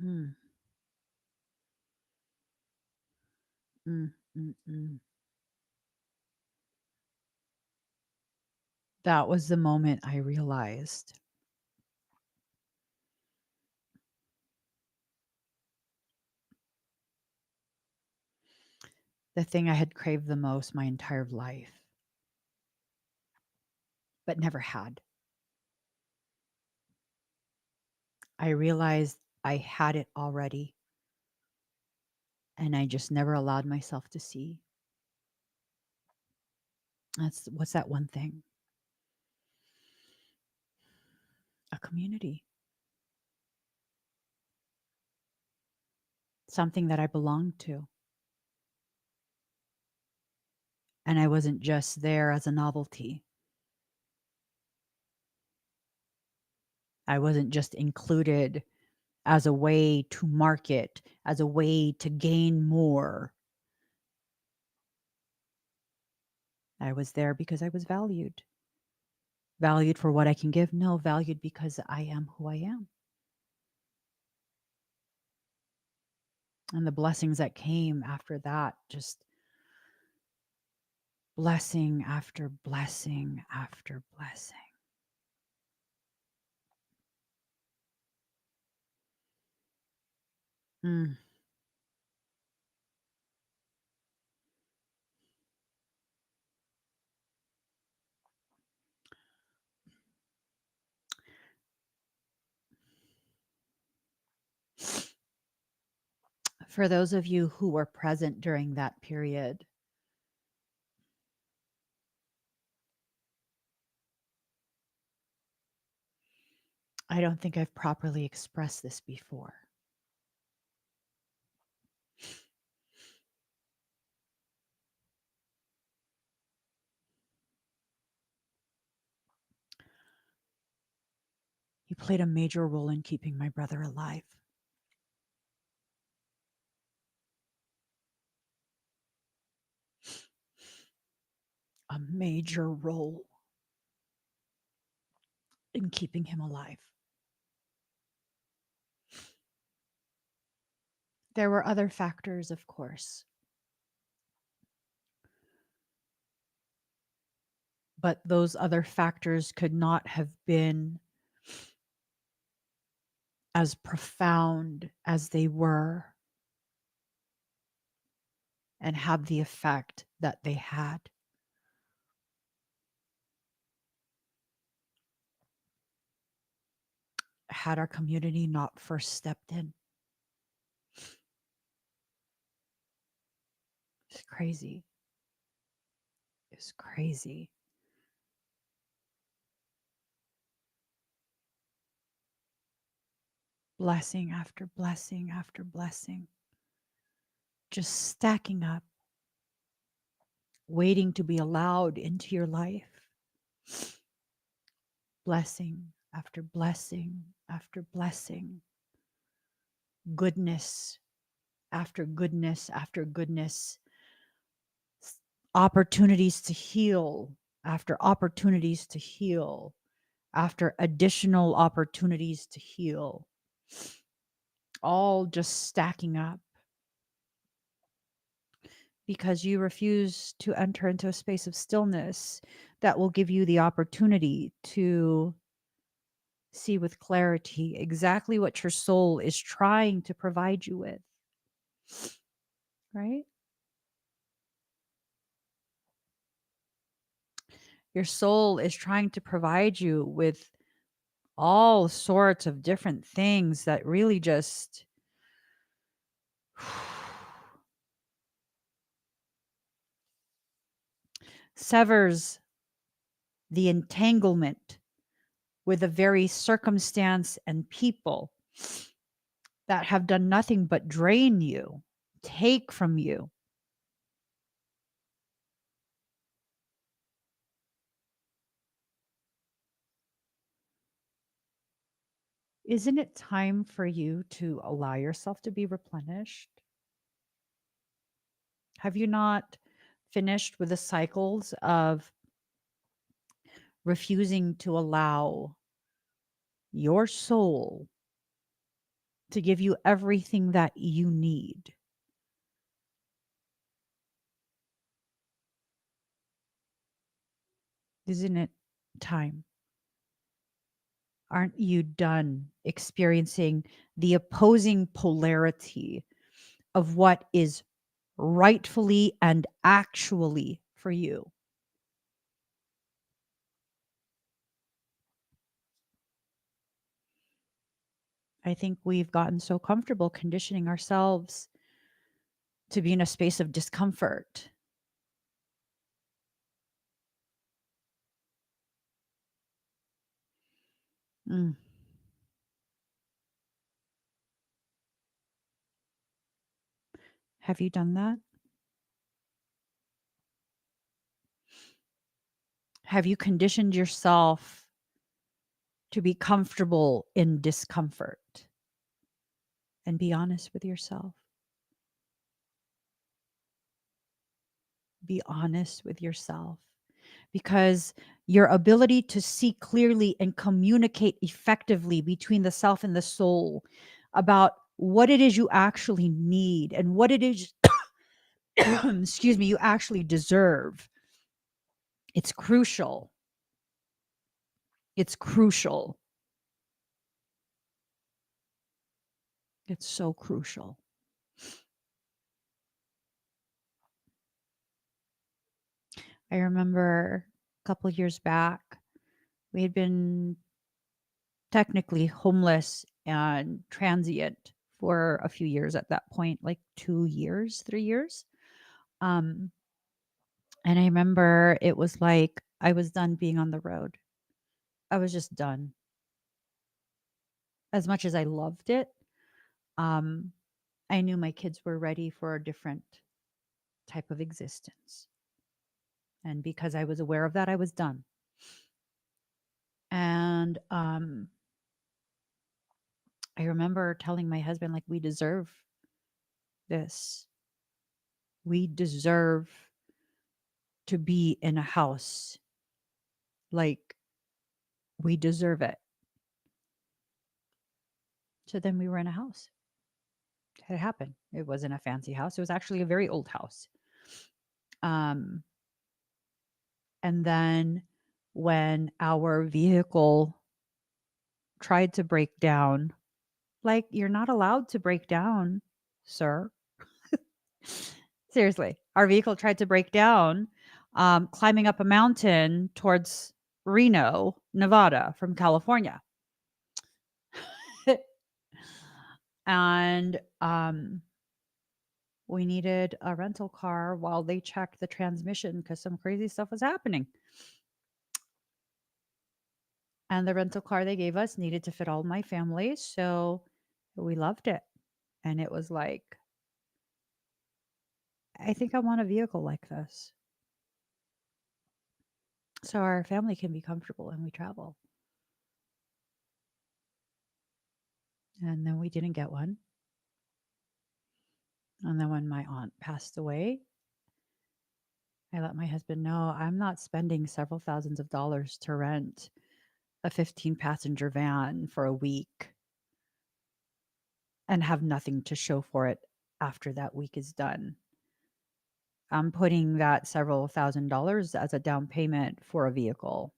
S1: Mm, mm, mm, mm. That was the moment I realized the thing I had craved the most my entire life, but never had. I realized I had it already, and I just never allowed myself to see. What's that one thing? A community. Something that I belonged to. And I wasn't just there as a novelty. I wasn't just included as a way to market, as a way to gain more. I was there because I was valued. Valued for what I can give? No, valued because I am who I am. And the blessings that came after that, just blessing after blessing after blessing. Mm. For those of you who were present during that period, I don't think I've properly expressed this before. You played a major role in keeping my brother alive. A major role in keeping him alive. There were other factors, of course, but those other factors could not have been as profound as they were and had the effect that they had. Had our community not first stepped in. It's crazy. It's crazy. Blessing after blessing after blessing, just stacking up, waiting to be allowed into your life. Blessing after blessing after blessing, goodness after goodness after goodness, opportunities to heal after opportunities to heal after additional opportunities to heal, all just stacking up because you refuse to enter into a space of stillness that will give you the opportunity to see with clarity exactly what your soul is trying to provide you with. Right? Your soul is trying to provide you with all sorts of different things that really just severs the entanglement with the very circumstance and people that have done nothing but drain you, take from you. Isn't it time for you to allow yourself to be replenished? Have you not finished with the cycles of refusing to allow your soul to give you everything that you need? Isn't it time? Aren't you done experiencing the opposing polarity of what is rightfully and actually for you? I think we've gotten so comfortable conditioning ourselves to be in a space of discomfort. Mm. Have you done that? Have you conditioned yourself to be comfortable in discomfort? And be honest with yourself. Be honest with yourself. Because your ability to see clearly and communicate effectively between the self and the soul about what it is you actually need and what it is, excuse me, you actually deserve. It's crucial. It's crucial. It's so crucial. I remember a couple years back, we had been technically homeless and transient for a few years at that point, like 2 years, 3 years. Um, and I remember it was like I was done being on the road. I was just done. As much as I loved it, um, I knew my kids were ready for a different type of existence. And because I was aware of that, I was done. And I remember telling my husband, like, we deserve this. We deserve to be in a house. Like, we deserve it. So then we were in a house. It happened. It wasn't a fancy house. It was actually a very old house. Um, and then when our vehicle tried to break down, like, you're not allowed to break down, sir. Seriously, our vehicle tried to break down, climbing up a mountain towards Reno, Nevada from California. And we needed a rental car while they checked the transmission because some crazy stuff was happening. And the rental car they gave us needed to fit all my family. So we loved it. And it was like, I think I want a vehicle like this. So our family can be comfortable and we travel. And then we didn't get one. And then when my aunt passed away, I let my husband know I'm not spending several thousands of dollars to rent a 15-passenger van for a week and have nothing to show for it after that week is done. I'm putting that several $1,000s as a down payment for a vehicle.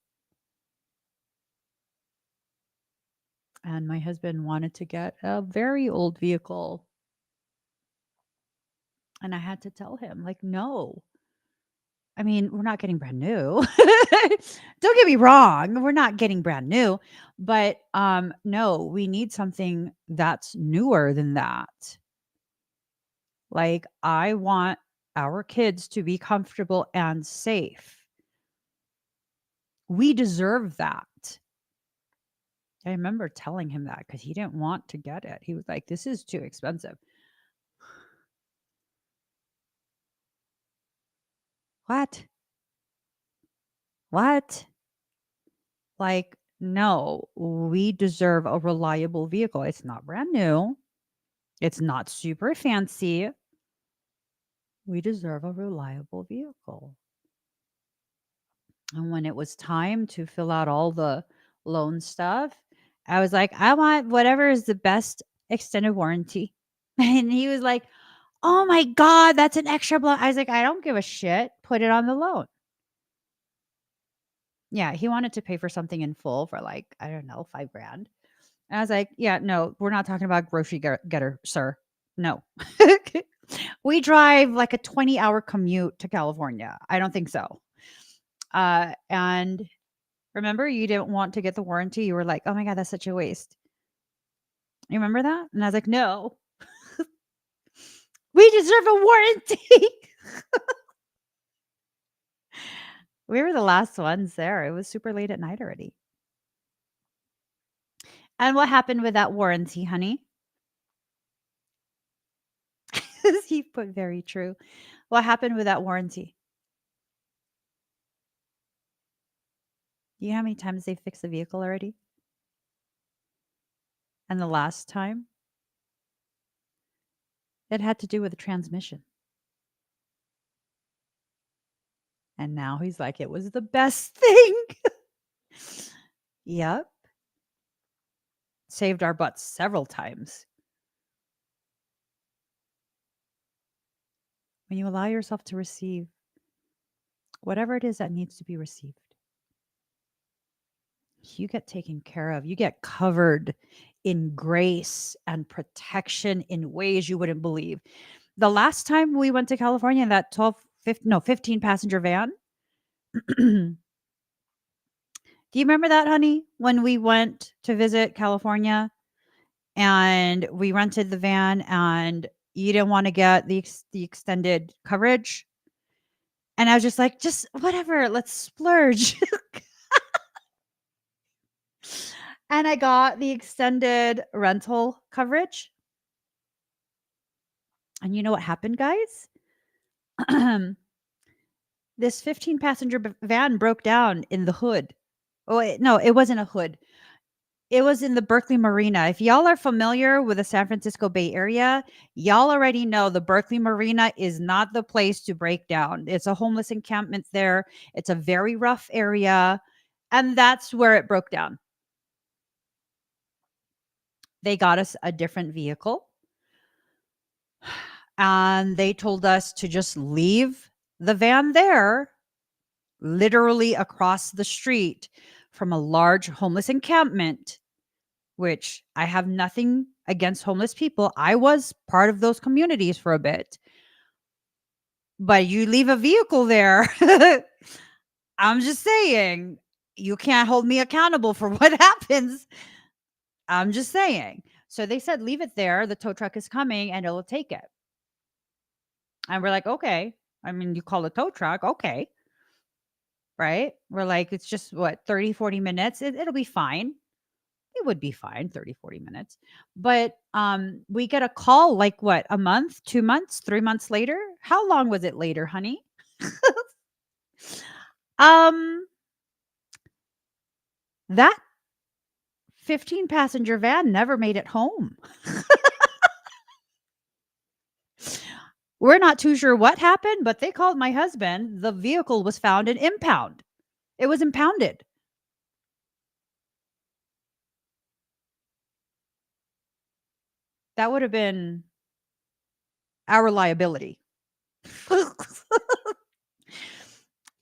S1: And my husband wanted to get a very old vehicle. And I had to tell him, like, no. I mean, we're not getting brand new. Don't get me wrong, we're not getting brand new, but no, we need something that's newer than that. Like, I want our kids to be comfortable and safe. We deserve that. I remember telling him that because he didn't want to get it. He was like, this is too expensive. What? What? Like, no, we deserve a reliable vehicle. It's not brand new. It's not super fancy. We deserve a reliable vehicle. And when it was time to fill out all the loan stuff, I was like, I want whatever is the best extended warranty. And he was like, oh my God, that's an extra blow. I was like, I don't give a shit. Put it on the loan. Yeah, he wanted to pay for something in full for like, I don't know, $5,000. And I was like, yeah, no, we're not talking about grocery getter, sir. No. We drive like a 20-hour commute to California. I don't think so. And remember, you didn't want to get the warranty. You were like, oh my God, that's such a waste. You remember that? And I was like, no, we deserve a warranty. We were the last ones there. It was super late at night already. And what happened with that warranty, honey? He put very true. What happened with that warranty? Do you know how many times they fixed the vehicle already? And the last time, it had to do with the transmission. And now he's like, it was the best thing. Yep. Saved our butts several times. When you allow yourself to receive whatever it is that needs to be received, you get taken care of. You get covered in grace and protection in ways you wouldn't believe. The last time we went to California in that 15 passenger van, do you remember that, honey? When we went to visit California and we rented the van and you didn't want to get the extended coverage? And I was just like, just whatever, let's splurge. And I got the extended rental coverage. And you know what happened, guys? This 15 passenger van broke down in the hood. Oh, no, it wasn't a hood. It was in the Berkeley Marina. If y'all are familiar with the San Francisco Bay Area, y'all already know the Berkeley Marina is not the place to break down. It's a homeless encampment there. It's a very rough area. And that's where it broke down. They got us a different vehicle. And they told us to just leave the van there, literally across the street from a large homeless encampment, which I have nothing against homeless people. I was part of those communities for a bit. But you leave a vehicle there. I'm just saying, you can't hold me accountable for what happens. I'm just saying. So they said, leave it there. The tow truck is coming and it'll take it. And we're like, okay. I mean, you call a tow truck. Okay. Right. We're like, it's just what, 30, 40 minutes. It'll be fine. It would be fine, 30, 40 minutes. But we get a call like what, a month, 2 months, 3 months later? How long was it later, honey? um that 15 passenger van never made it home. We're not too sure what happened, but they called my husband. The vehicle was found in impound. It was impounded. That would have been our liability.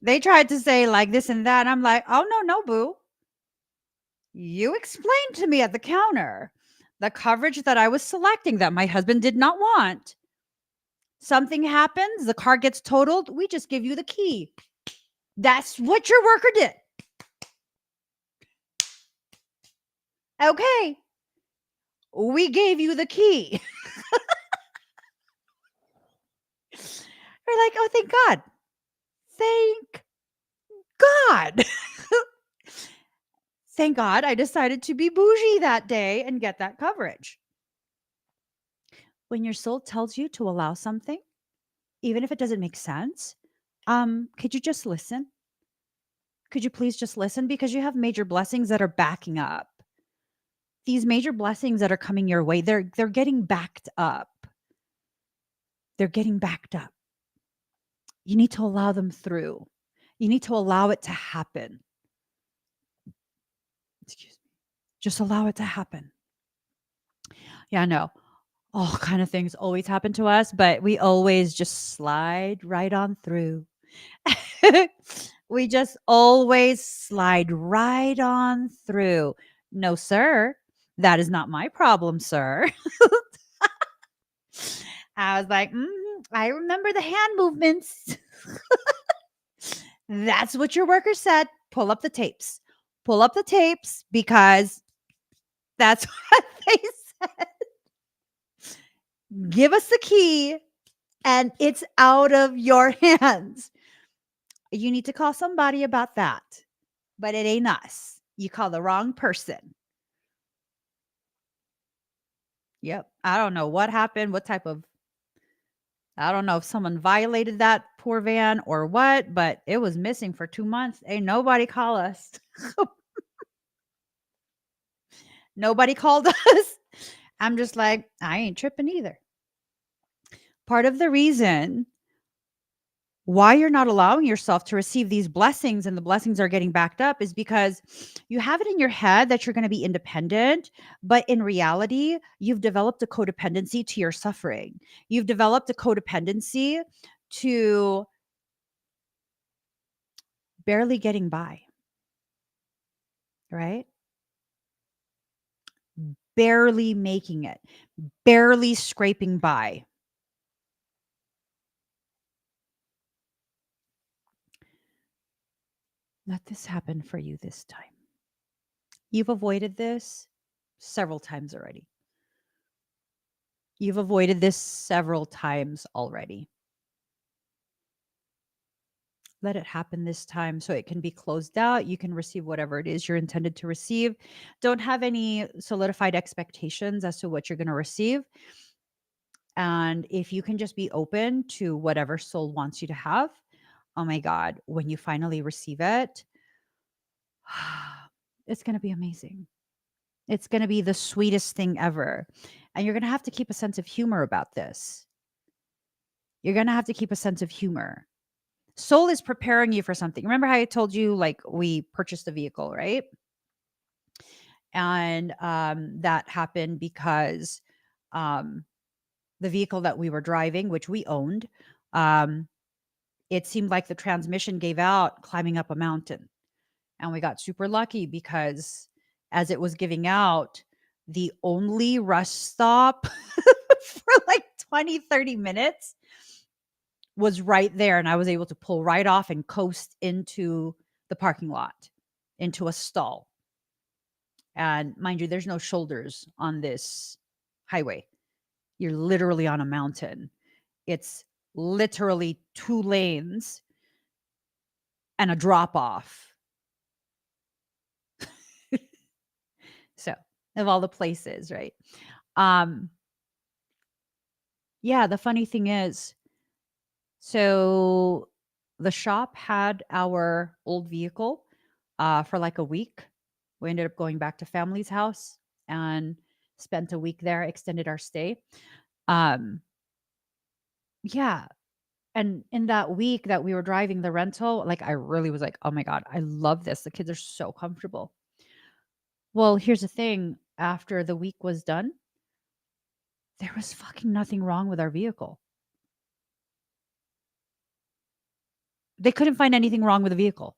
S1: They tried to say like this and that. I'm like, oh, no, boo. You explained to me at the counter the coverage that I was selecting that my husband did not want. Something happens, the car gets totaled, we just give you the key. That's what your worker did. Okay. We gave you the key. We're like, oh, thank God. Thank God. Thank God I decided to be bougie that day and get that coverage. When your soul tells you to allow something, even if it doesn't make sense, could you just listen? Could you please just listen? Because you have major blessings that are backing up. These major blessings that are coming your way, they're getting backed up. They're getting backed up. You need to allow them through. You need to allow it to happen. Excuse me. Just allow it to happen. Yeah, I know. All kind of things always happen to us, but we always just slide right on through. We just always slide right on through. No, sir. That is not my problem, sir. I was like, I remember the hand movements. That's what your worker said. Pull up the tapes. Pull up the tapes because that's what they said. Give us the key and it's out of your hands. You need to call somebody about that, but it ain't us. You call the wrong person. Yep. I don't know what happened, I don't know if someone violated that poor van or what, but it was missing for 2 months. Ain't nobody call us. Nobody called us. I'm just like, I ain't tripping either. Part of the reason why you're not allowing yourself to receive these blessings and the blessings are getting backed up is because you have it in your head that you're going to be independent, but in reality, you've developed a codependency to your suffering. You've developed a codependency to barely getting by, right? Barely making it, barely scraping by. Let this happen for you this time. You've avoided this several times already. You've avoided this several times already. Let it happen this time so it can be closed out. You can receive whatever it is you're intended to receive. Don't have any solidified expectations as to what you're going to receive. And if you can just be open to whatever soul wants you to have, oh my God, when you finally receive it, it's going to be amazing. It's going to be the sweetest thing ever. And you're going to have to keep a sense of humor about this. You're going to have to keep a sense of humor. Soul is preparing you for something. Remember how I told you, like, we purchased a vehicle, right? And that happened because the vehicle that we were driving, which we owned, um, it seemed like the transmission gave out climbing up a mountain. And we got super lucky because as it was giving out, the only rest stop for like 20, 30 minutes was right there. And I was able to pull right off and coast into the parking lot, into a stall. And mind you, there's no shoulders on this highway. You're literally on a mountain. It's literally 2 lanes and a drop off. So, of all the places, right? Um, yeah, the funny thing is, so the shop had our old vehicle for like a week. We ended up going back to family's house and spent a week there, extended our stay. Um, yeah. And in that week that we were driving the rental, like I really was like, oh my God, I love this. The kids are so comfortable. Well, here's the thing. After the week was done, there was fucking nothing wrong with our vehicle. They couldn't find anything wrong with the vehicle.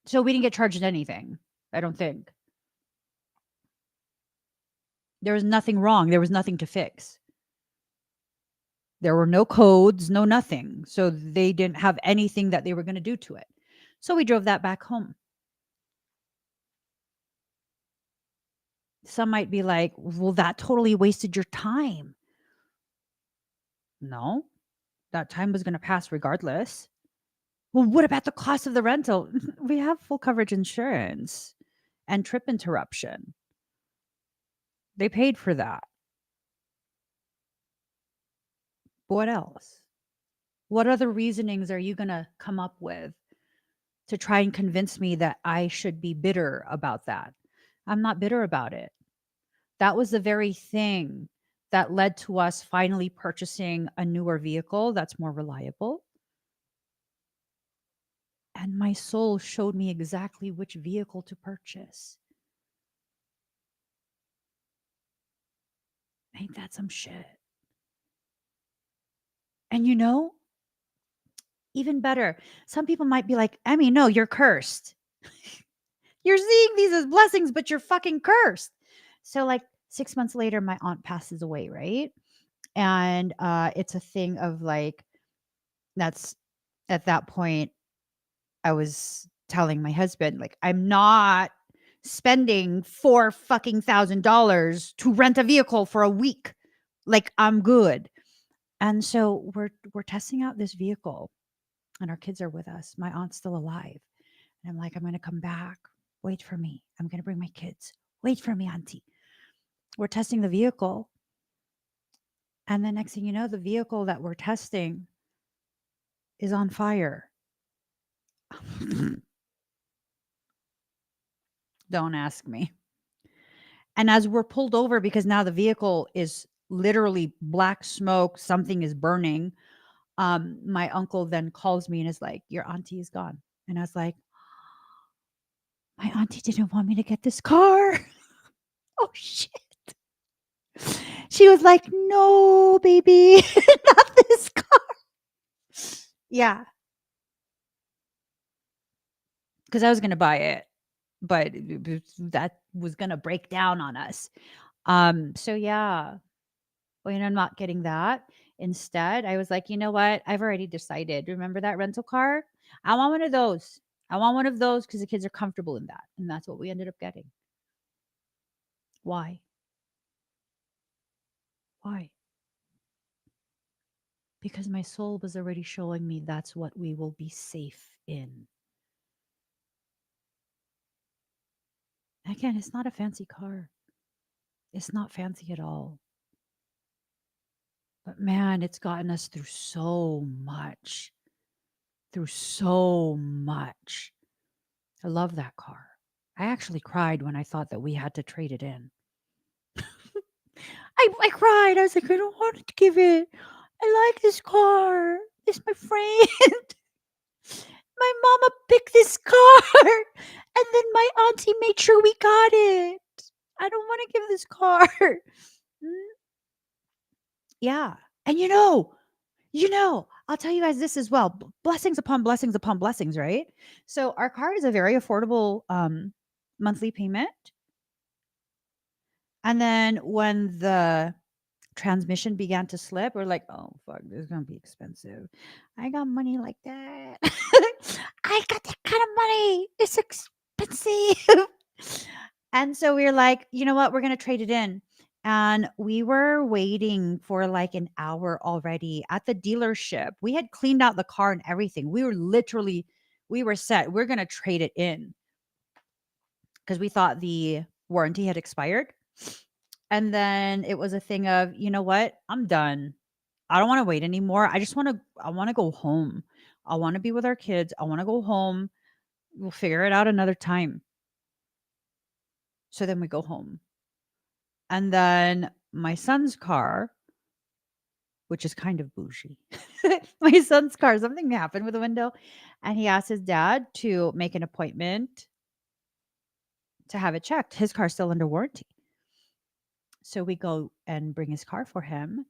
S1: So we didn't get charged anything, I don't think. There was nothing wrong. There was nothing to fix. There were no codes, no nothing. So they didn't have anything that they were going to do to it. So we drove that back home. Some might be like, well, that totally wasted your time. No, that time was going to pass regardless. Well, what about the cost of the rental? We have full coverage insurance and trip interruption. They paid for that. What else? What other reasonings are you going to come up with to try and convince me that I should be bitter about that? I'm not bitter about it. That was the very thing that led to us finally purchasing a newer vehicle that's more reliable. And my soul showed me exactly which vehicle to purchase. Ain't that some shit? And even better, some people might be like, Emmy, no, you're cursed. You're seeing these as blessings, but you're fucking cursed. So, like 6 months later, my aunt passes away, right? And it's a thing of like, that's at that point, I was telling my husband, like, I'm not spending $4,000 to rent a vehicle for a week. Like, I'm good. And so we're testing out this vehicle, and our kids are with us. My aunt's still alive. And I'm like, I'm gonna come back. Wait for me. I'm gonna bring my kids. Wait for me, auntie. We're testing the vehicle. And the next thing you know, the vehicle that we're testing is on fire. Don't ask me. And as we're pulled over, because now the vehicle is literally black smoke, something is burning. My uncle then calls me and is like, your auntie is gone. And I was like, my auntie didn't want me to get this car. Oh shit. She was like, no, baby, not this car. Yeah. Because I was gonna buy it, but that was gonna break down on us. So yeah. Well, I'm not getting that. Instead, I was like, you know what? I've already decided. Remember that rental car? I want one of those. I want one of those because the kids are comfortable in that. And that's what we ended up getting. Why? Why? Because my soul was already showing me that's what we will be safe in. Again, it's not a fancy car. It's not fancy at all. But man, it's gotten us through so much. Through so much. I love that car. I actually cried when I thought that we had to trade it in. I cried. I was like, I don't want to give it. I like this car. It's my friend. My mama picked this car. And then my auntie made sure we got it. I don't want to give this car. Yeah. And I'll tell you guys this as well. Blessings upon blessings upon blessings, right? So our car is a very affordable monthly payment. And then when the transmission began to slip, we're like, oh fuck, this is gonna be expensive. I got money like that. I got that kind of money. It's expensive. And so we were like, you know what? We're gonna trade it in. And we were waiting for like an hour already at the dealership. We had cleaned out the car and everything. We were set. We're gonna trade it in because we thought the warranty had expired. And then it was a thing of, you know what? I'm done. I don't want to wait anymore. I want to go home. I want to be with our kids. I want to go home. We'll figure it out another time. So then we go home. And then my son's car, which is kind of bougie. My son's car, something happened with the window, and he asked his dad to make an appointment to have it checked. His car's still under warranty. So we go and bring his car for him.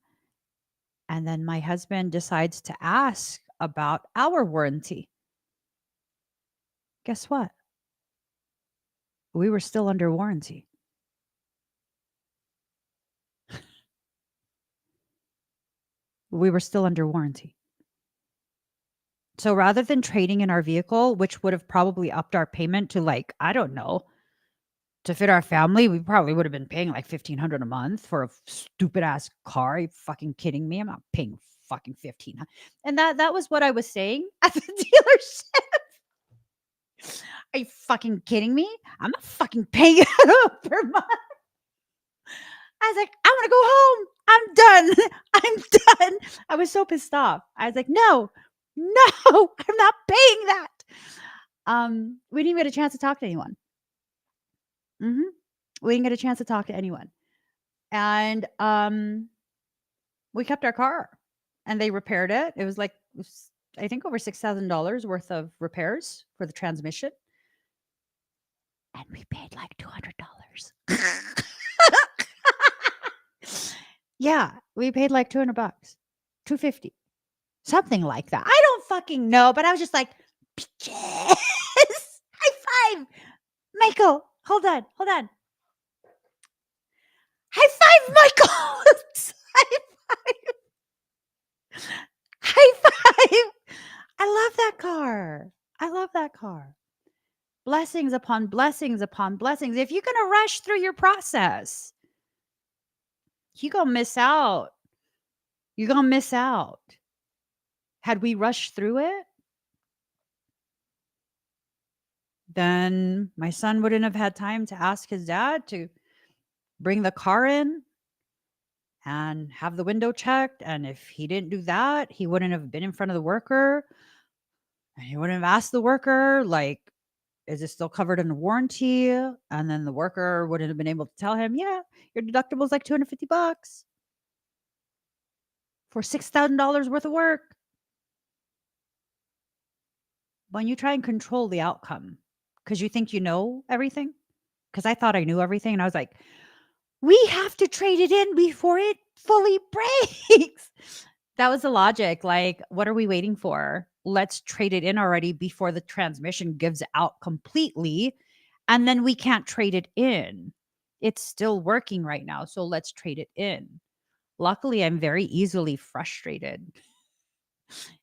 S1: And then my husband decides to ask about our warranty. Guess what? We were still under warranty. We were still under warranty. So rather than trading in our vehicle, which would have probably upped our payment to like, I don't know, to fit our family, we probably would have been paying like $1,500 a month for a stupid ass car. Are you fucking kidding me? I'm not paying fucking 15. And that was what I was saying at the dealership. Are you fucking kidding me? I'm not fucking paying it per month. I was like, I want to go home. I'm done. I'm done. I was so pissed off. I was like, no, I'm not paying that. We didn't get a chance to talk to anyone. We didn't get a chance to talk to anyone. And we kept our car and they repaired it. It was like, I think over $6,000 worth of repairs for the transmission. And we paid like $200. Yeah, we paid like $200, $250, something like that. I don't fucking know, but I was just like, bitches. High five, Michael. Hold on. High five, Michael. High five. High five. I love that car. Blessings upon blessings upon blessings. If you're going to rush through your process, you're going to miss out. Had we rushed through it, then my son wouldn't have had time to ask his dad to bring the car in and have the window checked. And if he didn't do that, he wouldn't have been in front of the worker. And he wouldn't have asked the worker, like, is it still covered in a warranty? And then the worker wouldn't have been able to tell him, yeah, your deductible is like $250 for $6,000 worth of work. When you try and control the outcome because you think you know everything, because I thought I knew everything. And I was like, we have to trade it in before it fully breaks. That was the logic. Like, what are we waiting for? Let's trade it in already before the transmission gives out completely. And then we can't trade it in. It's still working right now. So let's trade it in. Luckily, I'm very easily frustrated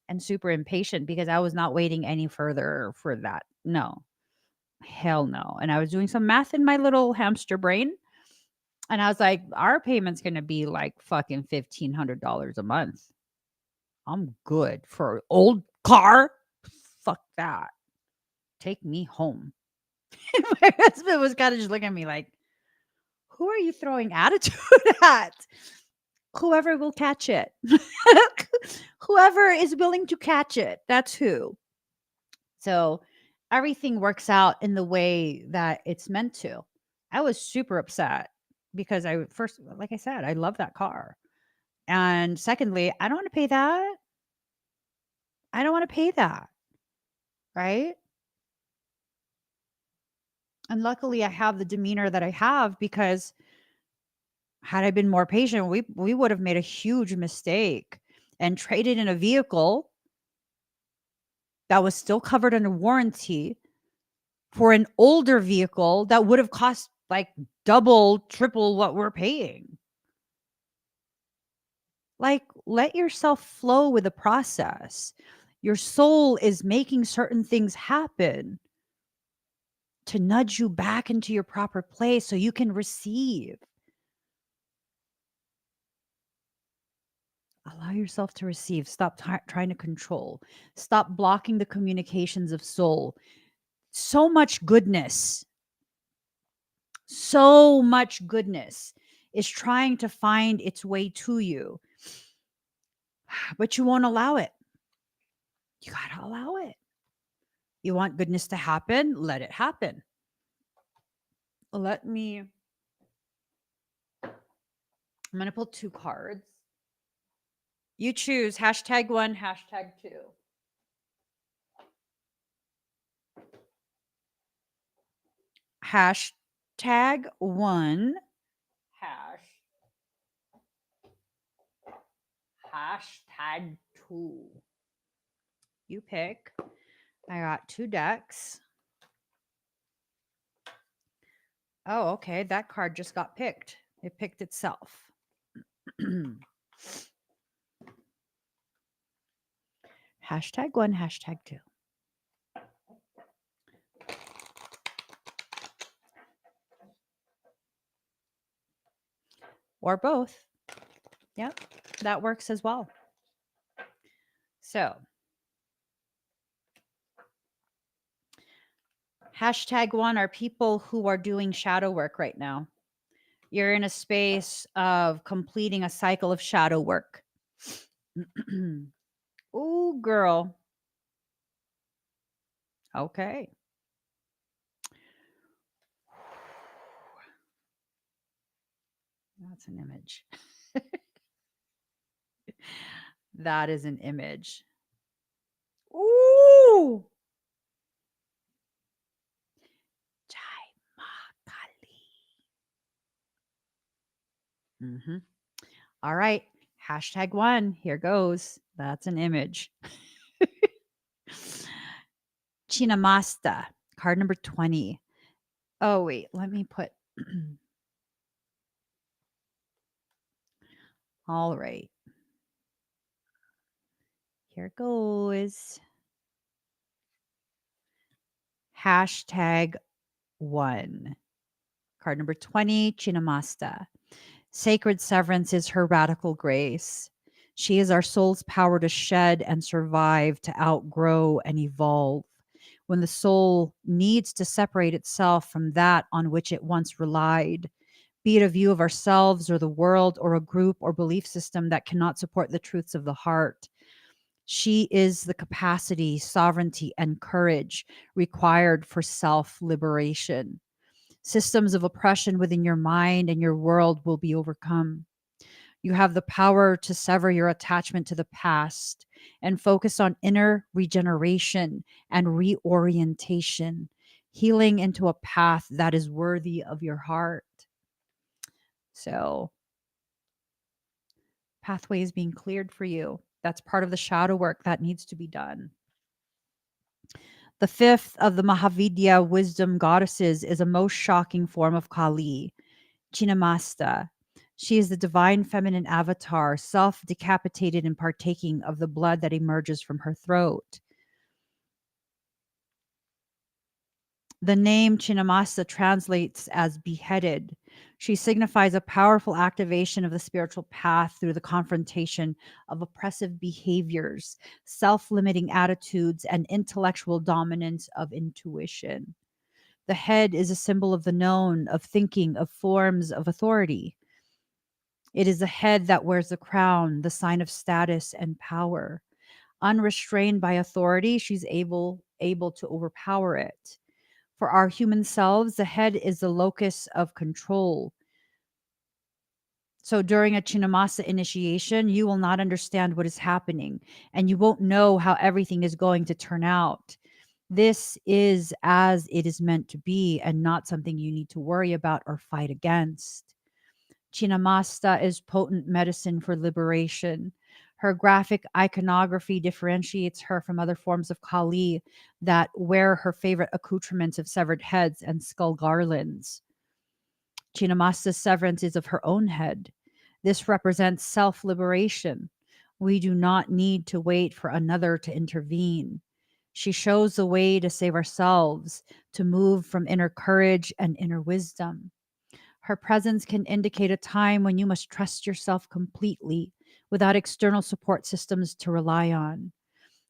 S1: and super impatient because I was not waiting any further for that. No, hell no. And I was doing some math in my little hamster brain. And I was like, our payment's going to be like fucking $1,500 a month. I'm good for an old car. Fuck that. Take me home. My husband was kind of just looking at me like, who are you throwing attitude at? Whoever will catch it. Whoever is willing to catch it. That's who. So everything works out in the way that it's meant to. I was super upset because like I said, I love that car. And secondly, I don't want to pay that. Right. And luckily I have the demeanor that I have because had I been more patient, we would have made a huge mistake and traded in a vehicle that was still covered under warranty for an older vehicle that would have cost like double, triple what we're paying. Like, let yourself flow with the process. Your soul is making certain things happen to nudge you back into your proper place so you can receive. Allow yourself to receive. Stop trying to control. Stop blocking the communications of soul. So much goodness is trying to find its way to you, but you won't allow it. You got to allow it. You want goodness to happen? Let it happen. I'm going to pull 2 cards. You choose #1, #2. #1, #2. You pick. I got 2 decks. Oh, okay. That card just got picked. It picked itself. #1, #2. Or both. Yep, that works as well. So, #1 are people who are doing shadow work right now. You're in a space of completing a cycle of shadow work. Ooh, girl. Okay. That's an image. That is an image. Ooh. Jai Ma Kali. Mm-hmm. All right. #1. Here goes. That's an image. Chinamasta. Card number 20. Oh, wait. Let me put. All right. Here goes. #1. Card number 20, Chinamasta. Sacred severance is her radical grace. She is our soul's power to shed and survive, to outgrow and evolve. When the soul needs to separate itself from that on which it once relied, be it a view of ourselves or the world or a group or belief system that cannot support the truths of the heart, she is the capacity, sovereignty, and courage required for self liberation. Systems of oppression within your mind and your world will be overcome. You have the power to sever your attachment to the past and focus on inner regeneration and reorientation, healing into a path that is worthy of your heart. So, pathway is being cleared for you. That's part of the shadow work that needs to be done. The fifth of the Mahavidya wisdom goddesses is a most shocking form of Kali, Chinamasta. She is the divine feminine avatar, self decapitated and partaking of the blood that emerges from her throat. The name Chinamasta translates as beheaded. She signifies a powerful activation of the spiritual path through the confrontation of oppressive behaviors, self limiting attitudes, and intellectual dominance of intuition. The head is a symbol of the known, of thinking, of forms of authority. It is the head that wears the crown, the sign of status and power. Unrestrained by authority, she's able to overpower it. For our human selves, the head is the locus of control. So during a Chinamasa initiation, you will not understand what is happening and you won't know how everything is going to turn out. This is as it is meant to be and not something you need to worry about or fight against. Chinamasta is potent medicine for liberation. Her graphic iconography differentiates her from other forms of Kali that wear her favorite accoutrements of severed heads and skull garlands. Chinamasta's severance is of her own head. This represents self liberation. We do not need to wait for another to intervene. She shows the way to save ourselves, to move from inner courage and inner wisdom. Her presence can indicate a time when you must trust yourself completely without external support systems to rely on.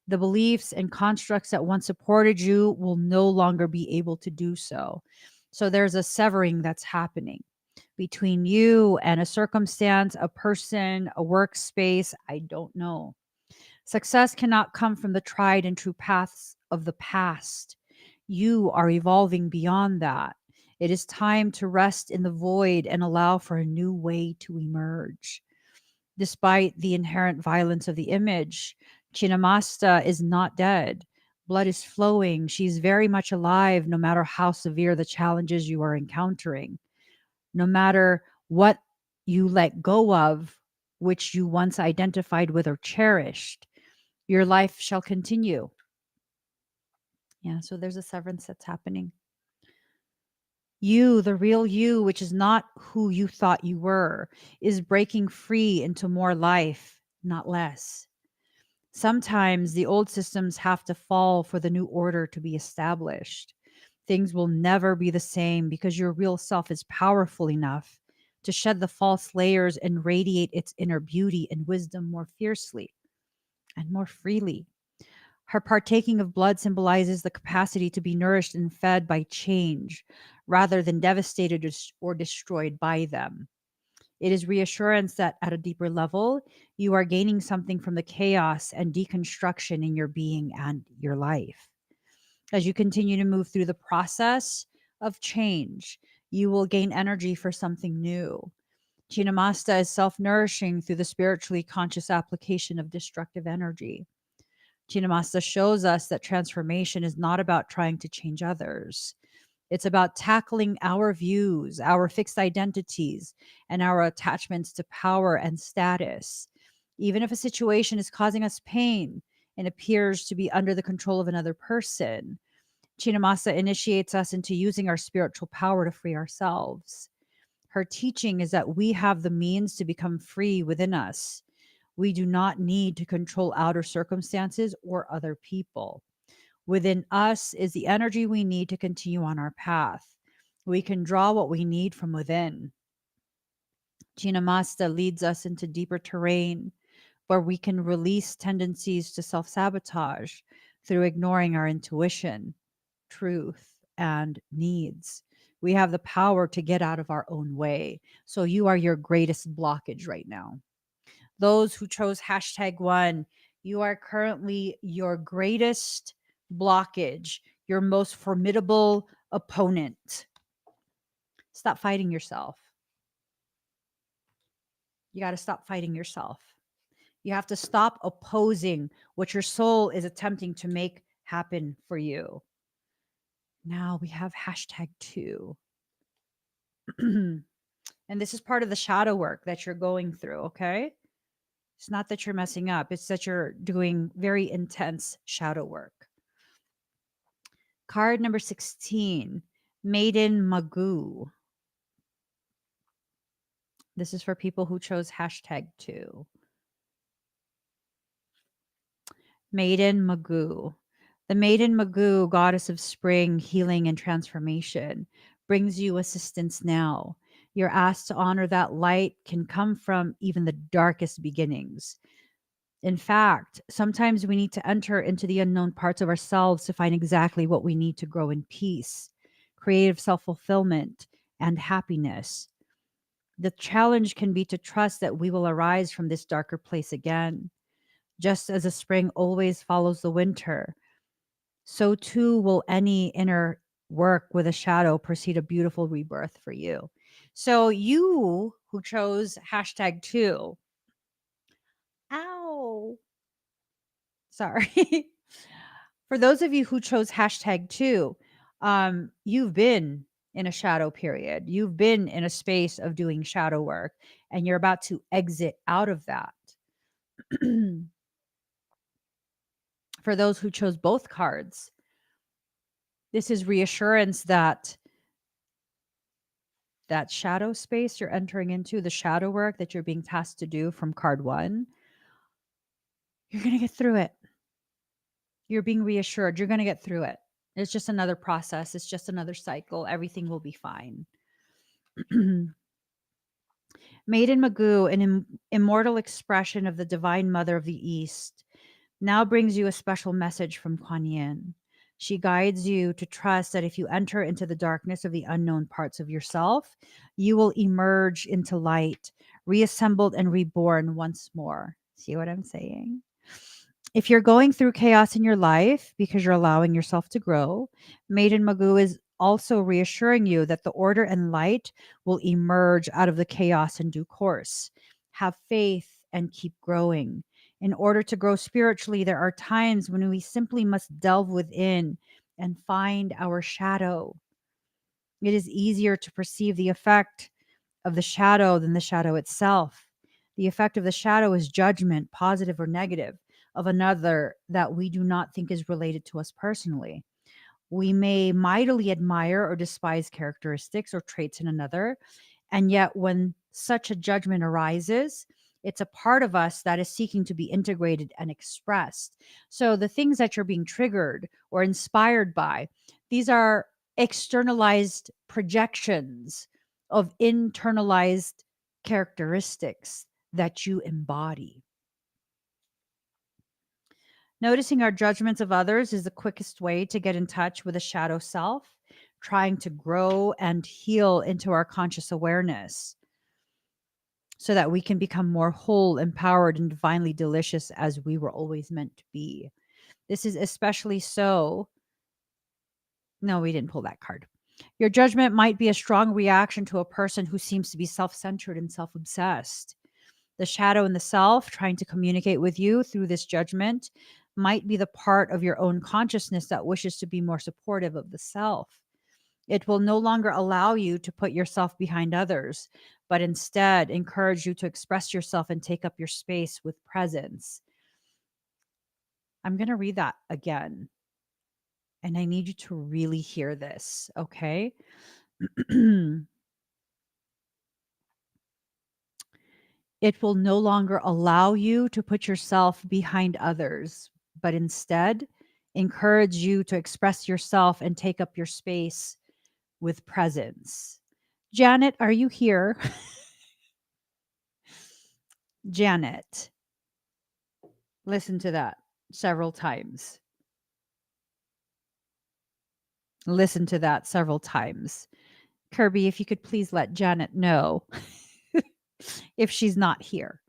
S1: The beliefs and constructs that once supported you will no longer be able to do so. So there's a severing that's happening between you and a circumstance, a person, a workspace. I don't know. Success cannot come from the tried and true paths of the past. You are evolving beyond that. It is time to rest in the void and allow for a new way to emerge. Despite the inherent violence of the image, Chinamasta is not dead. Blood is flowing. She's very much alive, no matter how severe the challenges you are encountering. No matter what you let go of, which you once identified with or cherished, your life shall continue. Yeah, so there's a severance that's happening. You, the real you, which is not who you thought you were, is breaking free into more life, not less. Sometimes the old systems have to fall for the new order to be established. Things will never be the same because your real self is powerful enough to shed the false layers and radiate its inner beauty and wisdom more fiercely. and more freely. Her partaking of blood symbolizes the capacity to be nourished and fed by change rather than devastated or destroyed by them. It is reassurance that at a deeper level, you are gaining something from the chaos and deconstruction in your being and your life. As you continue to move through the process of change, you will gain energy for something new. Chinamasta is self nourishing through the spiritually conscious application of destructive energy. Chinamasta shows us that transformation is not about trying to change others. It's about tackling our views, our fixed identities, and our attachments to power and status. Even if a situation is causing us pain and appears to be under the control of another person, Chinamasa initiates us into using our spiritual power to free ourselves. Her teaching is that we have the means to become free within us. We do not need to control outer circumstances or other people. Within us is the energy we need to continue on our path. We can draw what we need from within. Chinamasta leads us into deeper terrain where we can release tendencies to self sabotage through ignoring our intuition, truth, and needs. We have the power to get out of our own way. So you are your greatest blockage right now. Those who chose #1, you are currently your greatest blockage, your most formidable opponent. Stop fighting yourself. You got to stop fighting yourself. You have to stop opposing what your soul is attempting to make happen for you. Now we have #2. And this is part of the shadow work that you're going through, okay? It's not that you're messing up, it's that you're doing very intense shadow work. Card number 16, Maiden Magoo. This is for people who chose #2. Maiden Magoo. The Maiden Magoo, goddess of spring, healing, and transformation, brings you assistance now. You're asked to honor that light can come from even the darkest beginnings. In fact, sometimes we need to enter into the unknown parts of ourselves to find exactly what we need to grow in peace, creative self fulfillment, and happiness. The challenge can be to trust that we will arise from this darker place again. Just as the spring always follows the winter, so too will any inner work with a shadow precede a beautiful rebirth for you. So, you who chose #2, ow, sorry. For those of you who chose #2, you've been in a shadow period. You've been in a space of doing shadow work, and you're about to exit out of that. For those who chose both cards, this is reassurance that that shadow space you're entering into, the shadow work that you're being tasked to do from card 1, you're going to get through it. You're being reassured. You're going to get through it. It's just another process. It's just another cycle. Everything will be fine. Maiden Magoo, an immortal expression of the Divine Mother of the East, now brings you a special message from Kuan Yin. She guides you to trust that if you enter into the darkness of the unknown parts of yourself, you will emerge into light, reassembled and reborn once more. See what I'm saying? If you're going through chaos in your life because you're allowing yourself to grow, Maiden Magoo is also reassuring you that the order and light will emerge out of the chaos in due course. Have faith and keep growing. In order to grow spiritually, there are times when we simply must delve within and find our shadow. It is easier to perceive the effect of the shadow than the shadow itself. The effect of the shadow is judgment, positive or negative, of another that we do not think is related to us personally. We may mightily admire or despise characteristics or traits in another, and yet when such a judgment arises, it's a part of us that is seeking to be integrated and expressed. So the things that you're being triggered or inspired by, these are externalized projections of internalized characteristics that you embody. Noticing our judgments of others is the quickest way to get in touch with a shadow self, trying to grow and heal into our conscious awareness so that we can become more whole, empowered, and divinely delicious as we were always meant to be. This is especially so. No, we didn't pull that card. Your judgment might be a strong reaction to a person who seems to be self centered and self obsessed. The shadow in the self trying to communicate with you through this judgment might be the part of your own consciousness that wishes to be more supportive of the self. It will no longer allow you to put yourself behind others, but instead encourage you to express yourself and take up your space with presence. I'm going to read that again, and I need you to really hear this, okay? It will no longer allow you to put yourself behind others, but instead encourage you to express yourself and take up your space with presence. Janet, are you here? Janet, listen to that several times. Listen to that several times. Kirby, if you could please let Janet know if she's not here.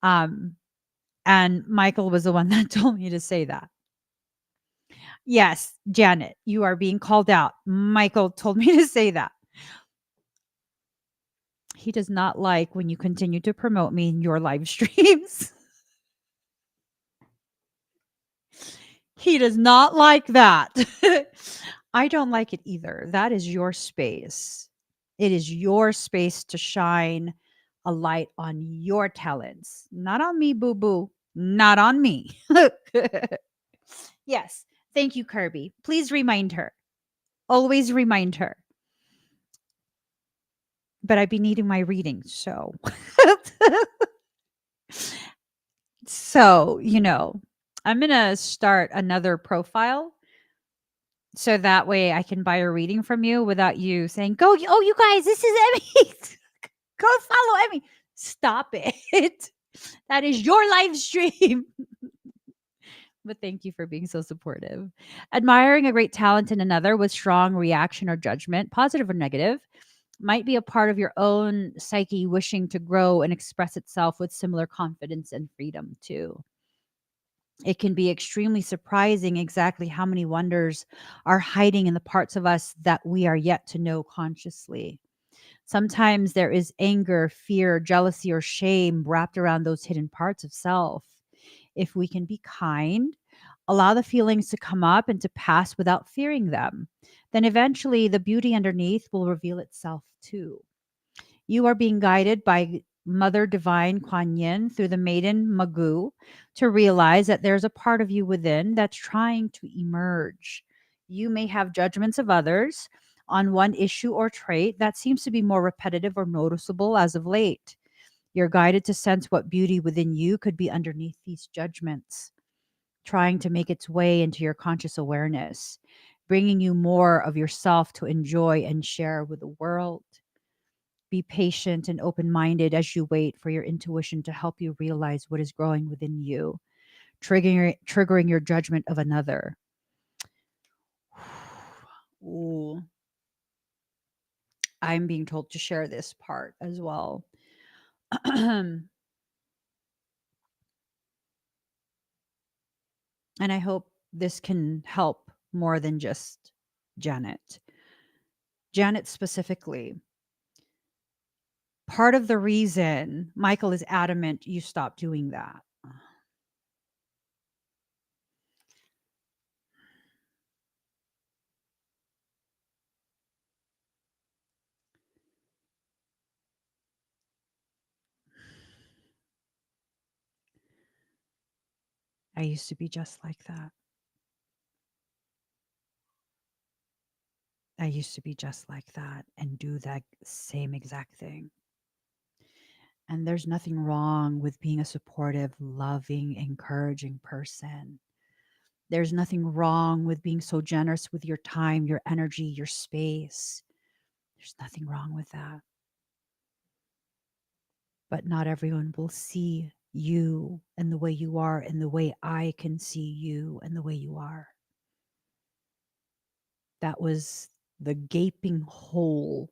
S1: And Michael was the one that told me to say that. Yes, Janet, you are being called out. Michael told me to say that. He does not like when you continue to promote me in your live streams. He does not like that. I don't like it either. That is your space. It is your space to shine a light on your talents, not on me, boo boo. Not on me. Yes. Thank you, Kirby. Please remind her. Always remind her. But I'd be needing my reading. So, I'm going to start another profile so that way I can buy a reading from you without you saying, go, oh, you guys, this is Emmy. Go follow Emmy. Stop it. That is your live stream. But thank you for being so supportive. Admiring a great talent in another with strong reaction or judgment, positive or negative, might be a part of your own psyche wishing to grow and express itself with similar confidence and freedom, too. It can be extremely surprising exactly how many wonders are hiding in the parts of us that we are yet to know consciously. Sometimes there is anger, fear, jealousy, or shame wrapped around those hidden parts of self. If we can be kind, allow the feelings to come up and to pass without fearing them, then eventually the beauty underneath will reveal itself too. You are being guided by Mother Divine Kuan Yin through the maiden Magu to realize that there's a part of you within that's trying to emerge. You may have judgments of others on one issue or trait that seems to be more repetitive or noticeable as of late. You're guided to sense what beauty within you could be underneath these judgments, trying to make its way into your conscious awareness, bringing you more of yourself to enjoy and share with the world. Be patient and open minded as you wait for your intuition to help you realize what is growing within you, triggering your judgment of another. Ooh, I'm being told to share this part as well. And I hope this can help more than just Janet. Janet specifically. Part of the reason Michael is adamant you stop doing that. I used to be just like that. I used to be just like that and do that same exact thing. And there's nothing wrong with being a supportive, loving, encouraging person. There's nothing wrong with being so generous with your time, your energy, your space. There's nothing wrong with that. But not everyone will see you and the way you are and the way I can see you and the way you are. That was the gaping hole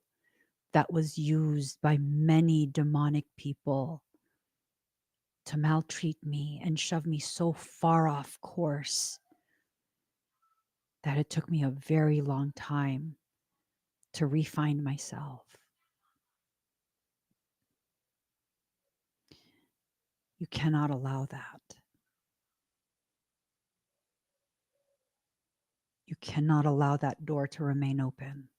S1: that was used by many demonic people to maltreat me and shove me so far off course that it took me a very long time to refine myself. You cannot allow that. You cannot allow that door to remain open.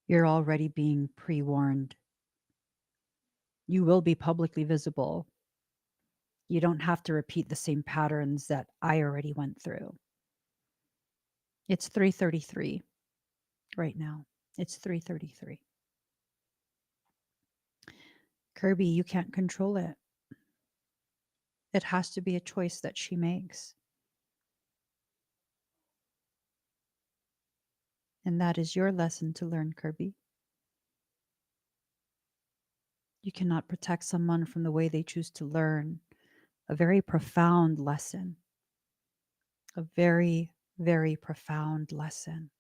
S1: You're already being pre warned. You will be publicly visible. You don't have to repeat the same patterns that I already went through. It's 3:33 right now. It's 3:33. Kirby, you can't control it. It has to be a choice that she makes. And that is your lesson to learn, Kirby. You cannot protect someone from the way they choose to learn. A very profound lesson. A very, very profound lesson.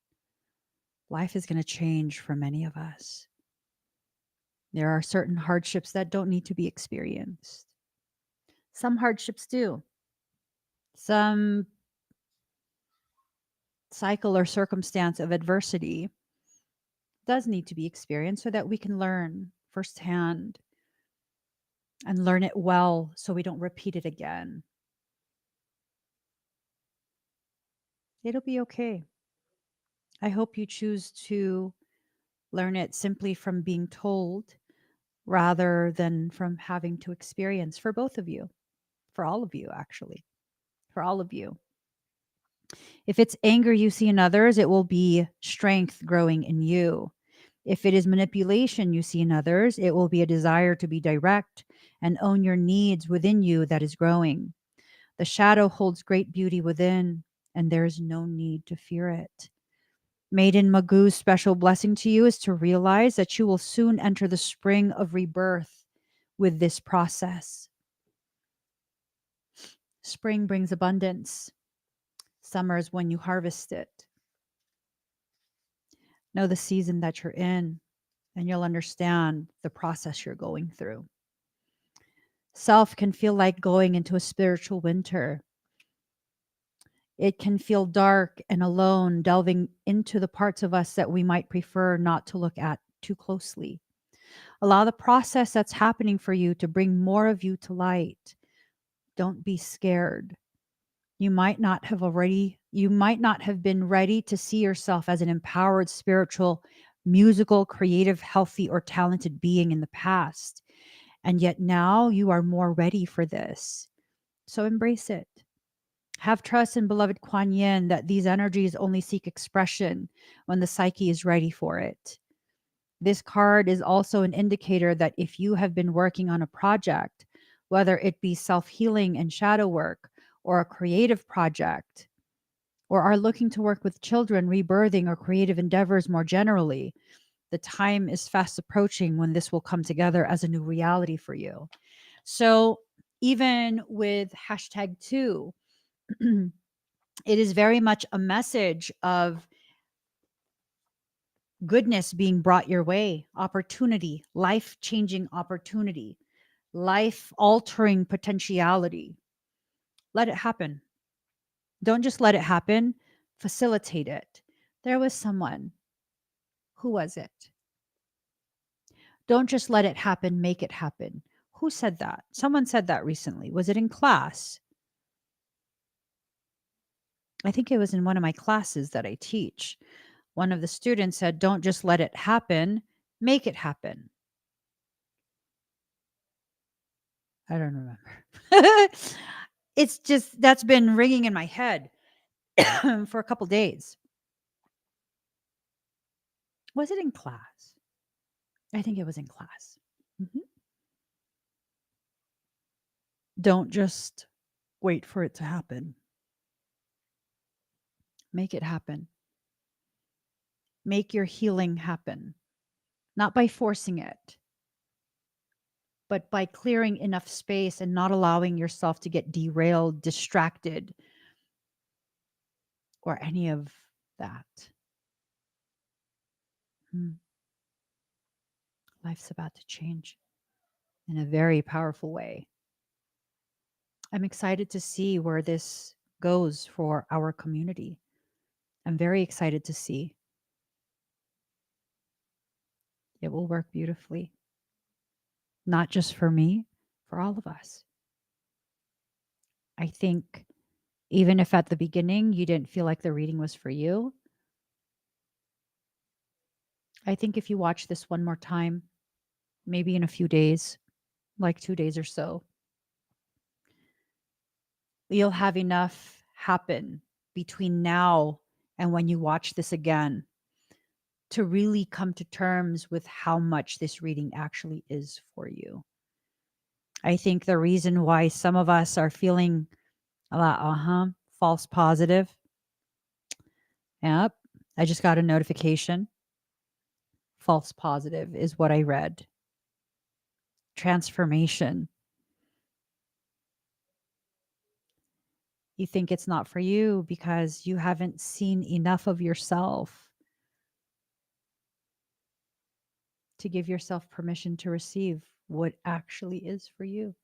S1: Life is going to change for many of us. There are certain hardships that don't need to be experienced. Some hardships do. Some cycle or circumstance of adversity does need to be experienced so that we can learn firsthand and learn it well so we don't repeat it again. It'll be okay. I hope you choose to learn it simply from being told rather than from having to experience, for both of you, for all of you, actually, for all of you. If it's anger you see in others, it will be strength growing in you. If it is manipulation you see in others, it will be a desire to be direct and own your needs within you that is growing. The shadow holds great beauty within, and there is no need to fear it. Maiden Magoo's special blessing to you is to realize that you will soon enter the spring of rebirth with this process. Spring brings abundance. Summer is when you harvest it. Know the season that you're in, and you'll understand the process you're going through. Self can feel like going into a spiritual winter. It can feel dark and alone, delving into the parts of us that we might prefer not to look at too closely. Allow the process that's happening for you to bring more of you to light. Don't be scared. You might not have been ready to see yourself as an empowered, spiritual, musical, creative, healthy, or talented being in the past. And yet now you are more ready for this. So embrace it. Have trust in beloved Kuan Yin that these energies only seek expression when the psyche is ready for it. This card is also an indicator that if you have been working on a project, whether it be self healing and shadow work, or a creative project, or are looking to work with children, rebirthing, or creative endeavors more generally, the time is fast approaching when this will come together as a new reality for you. So, even with #2, it is very much a message of goodness being brought your way, opportunity, life changing opportunity, life altering potentiality. Let it happen. Don't just let it happen, facilitate it. There was someone. Who was it? Don't just let it happen, make it happen. Who said that? Someone said that recently. Was it in class? I think it was in one of my classes that I teach. One of the students said, don't just let it happen, make it happen. I don't remember. It's just that's been ringing in my head for a couple days. Was it in class? I think it was in class. Mhm. Don't just wait for it to happen. Make it happen. Make your healing happen. Not by forcing it, but by clearing enough space and not allowing yourself to get derailed, distracted, or any of that. Life's about to change in a very powerful way. I'm excited to see where this goes for our community. I'm very excited to see. It will work beautifully. Not just for me, for all of us. I think even if at the beginning you didn't feel like the reading was for you, I think if you watch this one more time, maybe in a few days, like 2 days or so, you'll have enough happen between now and when you watch this again to really come to terms with how much this reading actually is for you. I think the reason why some of us are feeling a lot, false positive. Yep. I just got a notification. False positive is what I read. Transformation. You think it's not for you because you haven't seen enough of yourself to give yourself permission to receive what actually is for you.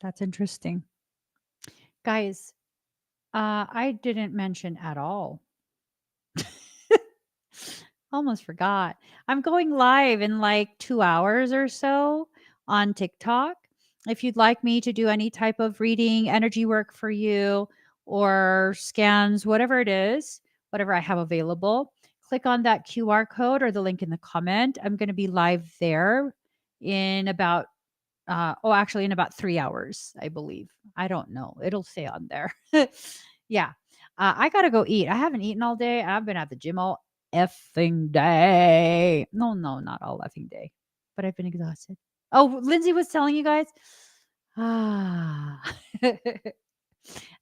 S1: That's interesting. Guys, I didn't mention at all. Almost forgot. I'm going live in like 2 hours or so on TikTok. If you'd like me to do any type of reading, energy work for you, or scans, whatever it is, whatever I have available, click on that QR code or the link in the comment. I'm going to be live there in about actually in about 3 hours, I believe. I don't know. It'll say on there. Yeah. I got to go eat. I haven't eaten all day. I've been at the gym all effing day. No, not all effing day, but I've been exhausted. Oh, Lindsay was telling you guys. Ah.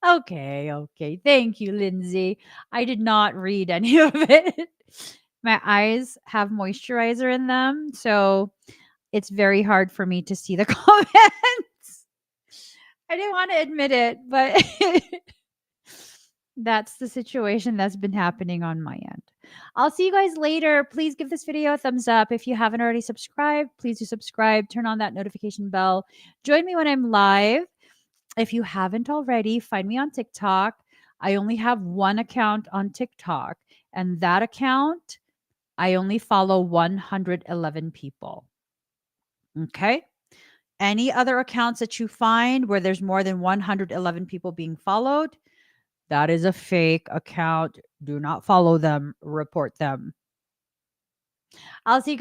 S1: Okay. Thank you, Lindsay. I did not read any of it. My eyes have moisturizer in them, so it's very hard for me to see the comments. I didn't want to admit it, but that's the situation that's been happening on my end. I'll see you guys later. Please give this video a thumbs up. If you haven't already subscribed, please do subscribe. Turn on that notification bell. Join me when I'm live. If you haven't already, find me on TikTok. I only have one account on TikTok, and that account, I only follow 111 people. Okay? Any other accounts that you find where there's more than 111 people being followed, that is a fake account. Do not follow them, report them. I'll see you